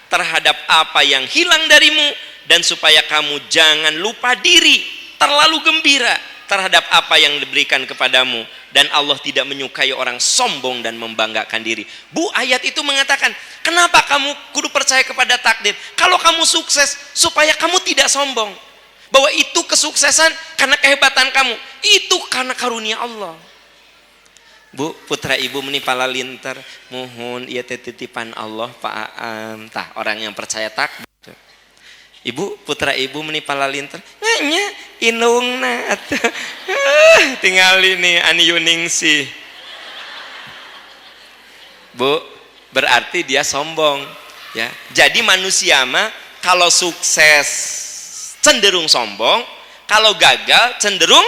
terhadap apa yang hilang darimu dan supaya kamu jangan lupa diri, terlalu gembira terhadap apa yang diberikan kepadamu, dan Allah tidak menyukai orang sombong dan membanggakan diri. Bu, ayat itu mengatakan kenapa kamu kudu percaya kepada takdir? Kalau kamu sukses supaya kamu tidak sombong, bahwa itu kesuksesan karena kehebatan kamu, itu karena karunia Allah. Bu, putra ibu meni palalinter, mohon ieu teh titipan Allah Pak Aam, tah orang yang percaya takdir. Ibu, putra ibu meni palalinter, nganya inungna atuh. Tinggal ini ani yuning sih. Bu, berarti dia sombong, ya. Jadi manusia mah kalau sukses cenderung sombong, kalau gagal cenderung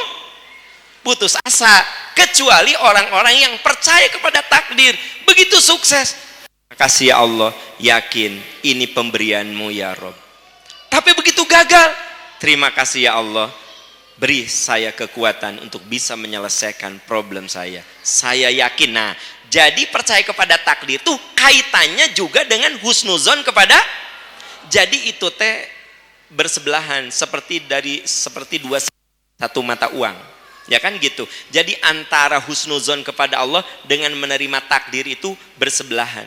putus asa, kecuali orang-orang yang percaya kepada takdir. Begitu sukses, makasih ya Allah, yakin ini pemberianmu ya Rob. Tapi begitu gagal, terima kasih ya Allah, beri saya kekuatan untuk bisa menyelesaikan problem saya yakin. Nah, jadi percaya kepada takdir tuh kaitannya juga dengan husnuzon kepada, jadi itu teh bersebelahan, seperti dua satu mata uang, ya kan gitu. Jadi antara husnuzon kepada Allah dengan menerima takdir itu bersebelahan.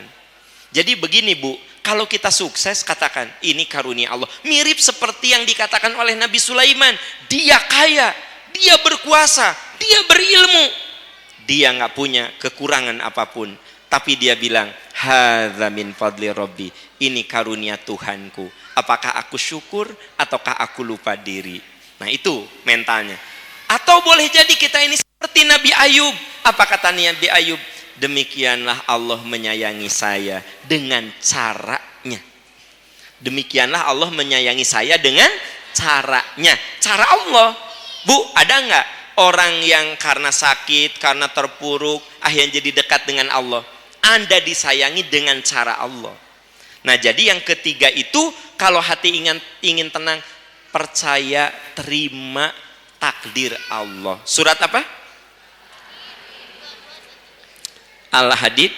Jadi begini Bu, kalau kita sukses katakan ini karunia Allah, mirip seperti yang dikatakan oleh Nabi Sulaiman, dia kaya, dia berkuasa, dia berilmu, dia nggak punya kekurangan apapun, tapi dia bilang hadza min fadli rabbi, ini karunia Tuhanku, apakah aku syukur ataukah aku lupa diri. Nah itu mentalnya. Atau boleh jadi kita ini seperti Nabi Ayub. Apa kata Nabi Ayub? Demikianlah Allah menyayangi saya dengan caranya. Demikianlah Allah menyayangi saya dengan caranya. Cara Allah. Bu, ada nggak orang yang karena sakit, karena terpuruk, akhirnya jadi dekat dengan Allah? Anda disayangi dengan cara Allah. Nah jadi yang ketiga itu, kalau hati ingin tenang, percaya, terima takdir Allah. Surat apa? Al-Hadid.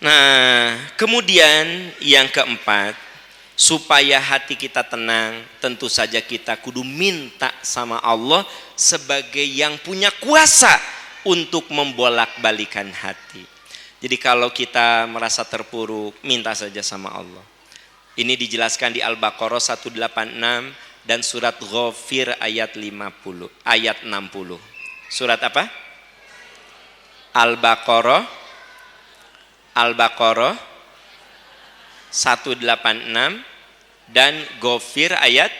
Nah kemudian yang keempat, supaya hati kita tenang, tentu saja kita kudu minta sama Allah sebagai yang punya kuasa untuk membolak-balikan hati. Jadi kalau kita merasa terpuruk, minta saja sama Allah. Ini dijelaskan di Al-Baqarah 186 dan surat Ghafir ayat 60, ayat 60. Surat apa? Al-Baqarah 186 dan Ghafir ayat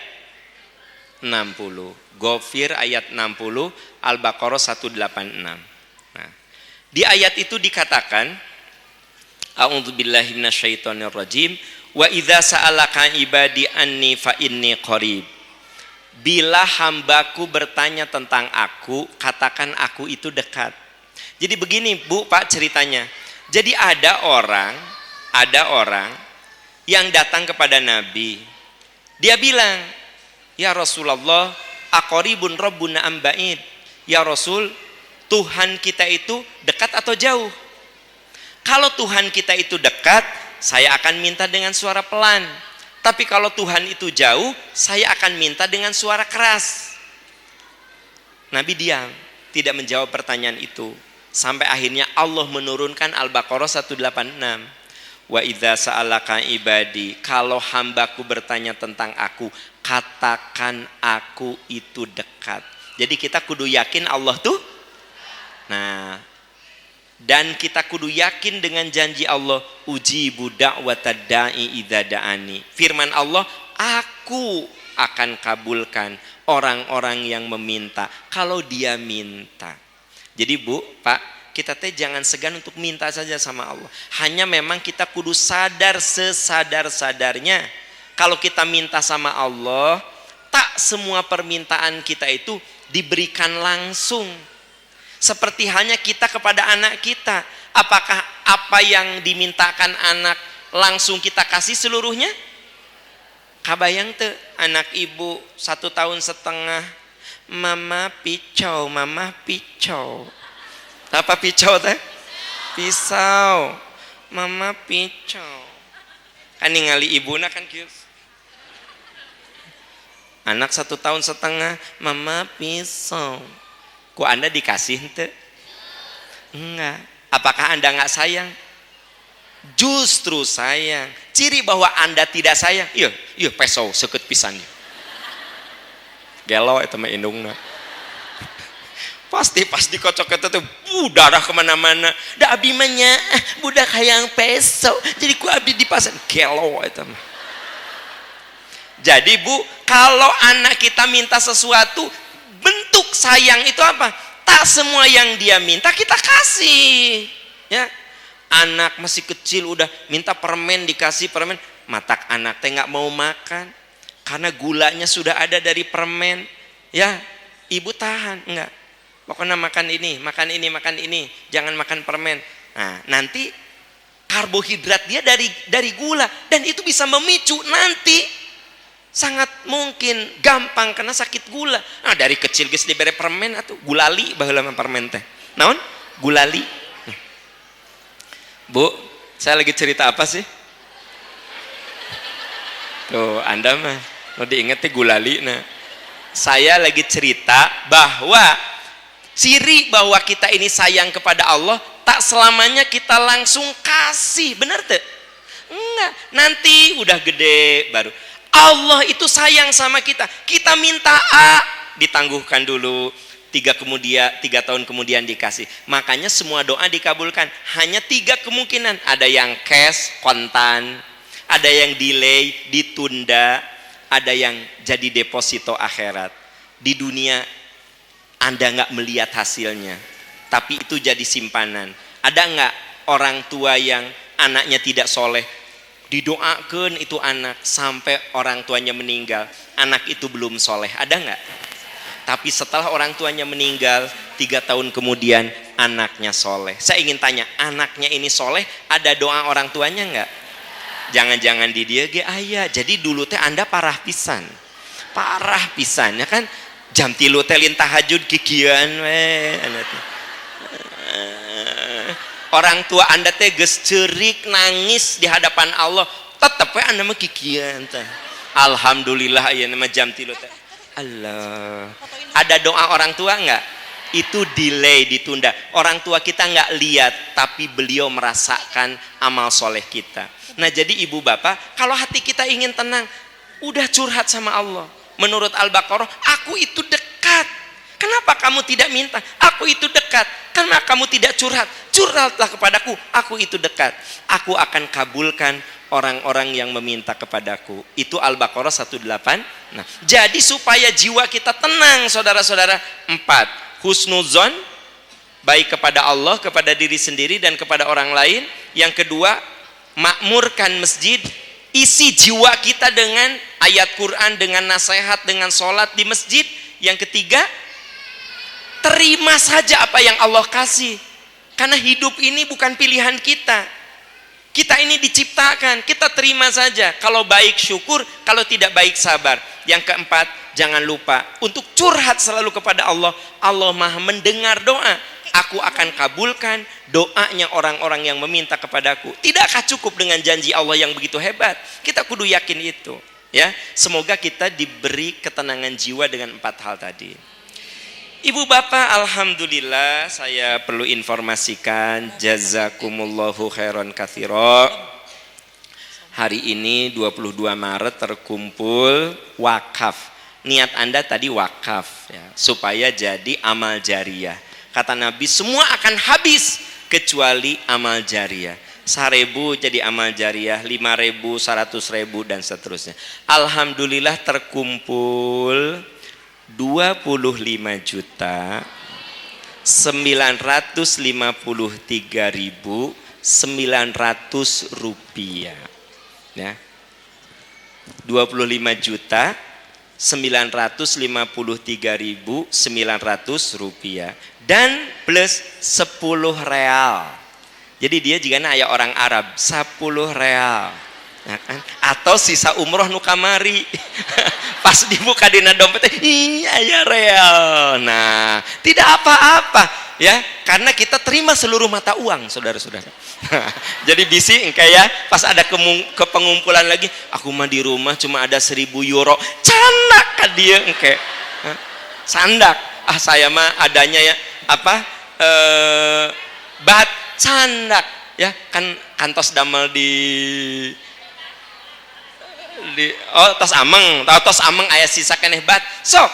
60. Ghafir ayat 60, Al-Baqarah 186. Nah, di ayat itu dikatakan, A'udzubillahi minasyaitonirrajim, wa idza sa'alaka ibadi anni fa inni qarib. Bila hambaku bertanya tentang aku, katakan aku itu dekat. Jadi begini Bu, Pak ceritanya. Jadi ada orang yang datang kepada Nabi. Dia bilang, ya Rasulullah, aqaribun rabbuna am ba'id. Ya Rasul, Tuhan kita itu dekat atau jauh? Kalau Tuhan kita itu dekat, saya akan minta dengan suara pelan. Tapi kalau Tuhan itu jauh, saya akan minta dengan suara keras. Nabi diam, tidak menjawab pertanyaan itu. Sampai akhirnya Allah menurunkan Al-Baqarah 186. Wa idza sa'alaka ibadi, kalau hambaku bertanya tentang aku, katakan aku itu dekat. Jadi kita kudu yakin Allah tuh. Nah, dan kita kudu yakin dengan janji Allah, ujibu da'watad da'i idza da'ani. Firman Allah, aku akan kabulkan orang-orang yang meminta kalau dia minta. Jadi Bu, Pak, kita teh jangan segan untuk minta saja sama Allah. Hanya memang kita kudu sadar sesadar-sadarnya. Kalau kita minta sama Allah, tak semua permintaan kita itu diberikan langsung. Seperti hanya kita kepada anak kita. Apakah apa yang dimintakan anak langsung kita kasih seluruhnya? Kabayang teu anak ibu 1 tahun setengah, mama picau, mama picau. Apa picau teh? Pisau. Mama picau. Kan ningali ibuna kan kieu. Anak 1 tahun setengah, mama pisau. Ku Anda dikasih ente? Enggak. Apakah Anda enggak sayang? Justru sayang. Ciri bahwa Anda tidak sayang, iya pesau seukeut pisan. Gelo eta mah indungna. Pasti pas dikocok eta teh darah kemana-mana. Da abdi mah nya budak hayang pesau. Jadi ku abdi dipasan gelo eta mah. Jadi Bu, kalau anak kita minta sesuatu, bentuk sayang itu apa? Tak semua yang dia minta kita kasih. Ya. Anak masih kecil udah minta permen dikasih permen, matak anak teh nggak mau makan karena gulanya sudah ada dari permen, ya ibu tahan, enggak, pokoknya makan ini, jangan makan permen. Nah nanti karbohidrat dia dari gula, dan itu bisa memicu nanti sangat mungkin gampang kena sakit gula. Nah dari kecil geus dibere permen atuh, gulali baheula mah permen teh. Naon? Gulali. Bu, saya lagi cerita apa sih? Tuh, Anda mah mau diinget gulali. Nah, saya lagi cerita bahwa ciri bahwa kita ini sayang kepada Allah, tak selamanya kita langsung kasih, bener tuh? Enggak, nanti udah gede baru Allah itu sayang sama kita. Kita minta A, ditangguhkan dulu, 3 tahun kemudian dikasih. Makanya semua doa dikabulkan. Hanya 3 kemungkinan. Ada yang cash, kontan, ada yang delay, ditunda, ada yang jadi deposito akhirat. Di dunia Anda nggak melihat hasilnya, tapi itu jadi simpanan. Ada nggak orang tua yang anaknya tidak soleh, didoakan itu anak sampai orang tuanya meninggal, anak itu belum soleh? Ada nggak? Tapi setelah orang tuanya meninggal 3 tahun kemudian anaknya soleh. Saya ingin tanya, anaknya ini soleh, ada doa orang tuanya nggak? Jangan-jangan di dia ge aya. Jadi dulu teh Anda parah pisan ya kan, jam 3 teh lin tahajud kikian we orang tua Anda teh geus ceurik nangis di hadapan Allah, tetep we Anda mah kikian teh. Alhamdulillah aya nama jam 3 teh. Allah. Ada doa orang tua enggak? Itu delay, ditunda. Orang tua kita enggak lihat, tapi beliau merasakan amal soleh kita. Nah jadi ibu bapak, kalau hati kita ingin tenang, udah curhat sama Allah. Menurut Al-Baqarah, aku itu dekat. Kenapa kamu tidak minta? Aku itu dekat. Karena kamu tidak curhat. Curhatlah kepadaku, aku itu dekat. Aku akan kabulkan orang-orang yang meminta kepadaku. Itu Al-Baqarah 18. Nah, jadi supaya jiwa kita tenang, saudara-saudara, 4. Husnuzon, baik kepada Allah, kepada diri sendiri, dan kepada orang lain. Yang kedua, makmurkan masjid. Isi jiwa kita dengan ayat Quran, dengan nasihat, dengan sholat di masjid. Yang ketiga, terima saja apa yang Allah kasih. Karena hidup ini bukan pilihan kita. Kita ini diciptakan, kita terima saja. Kalau baik syukur, kalau tidak baik sabar. Yang keempat, jangan lupa untuk curhat selalu kepada Allah. Allah Maha mendengar doa. Aku akan kabulkan doanya orang-orang yang meminta kepadaku. Tidakkah cukup dengan janji Allah yang begitu hebat? Kita kudu yakin itu, ya. Semoga kita diberi ketenangan jiwa dengan 4 hal tadi. Ibu bapak, alhamdulillah, saya perlu informasikan, jazakumullahu khairan katsira. Hari ini 22 Maret terkumpul wakaf. Niat Anda tadi wakaf, ya, supaya jadi amal jariyah. Kata Nabi, semua akan habis kecuali amal jariyah. 1.000 jadi amal jariyah, 5.000, 100.000 dan seterusnya. Alhamdulillah terkumpul 25.953.900 rupiah, ya. 25.953.900 rupiah dan plus 10 real. Jadi dia jika aya orang Arab 10 real, nah, kan? Atau sisa umroh nu kamari pas dibuka dina dompet, iya ya real. Nah, tidak apa-apa, ya, karena kita terima seluruh mata uang, saudara-saudara. Jadi bisi engke ya, pas ada kepengumpulan lagi, aku mah di rumah cuma ada 1.000 euro, candak ka dia engke. Sandak, saya mah adanya ya bat candak, ya kan kantos damel di tos ameng aya sisa keneh bat, sok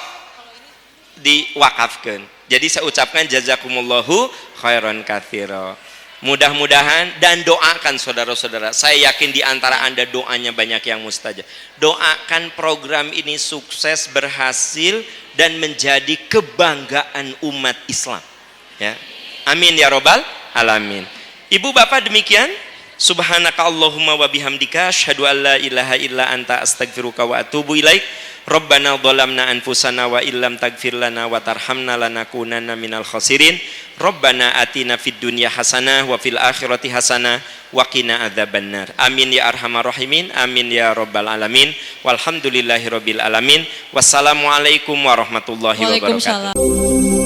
diwakafkeun. Jadi saya ucapkan jazakumullahu khairan katsira. Mudah-mudahan, dan doakan saudara-saudara, saya yakin di antara Anda doanya banyak yang mustajab. Doakan program ini sukses, berhasil, dan menjadi kebanggaan umat Islam, ya. Amin ya robbal alamin. Ibu bapak demikian. Subhanaka Allahumma wa bihamdika asyhadu an la ilaha illa anta astaghfiruka wa atubu ilaik. Rabbana dhalamna anfusana wa illam taghfir lana wa tarhamna lanakunanna minal khasirin. Rabbana atina fid dunya hasanah wa fil akhirati hasanah wa qina adzabannar. Amin ya arhamar rahimin. Amin ya rabbal alamin. Walhamdulillahirabbil alamin. Wassalamualaikum warahmatullahi wabarakatuh. Waalaikumsalam.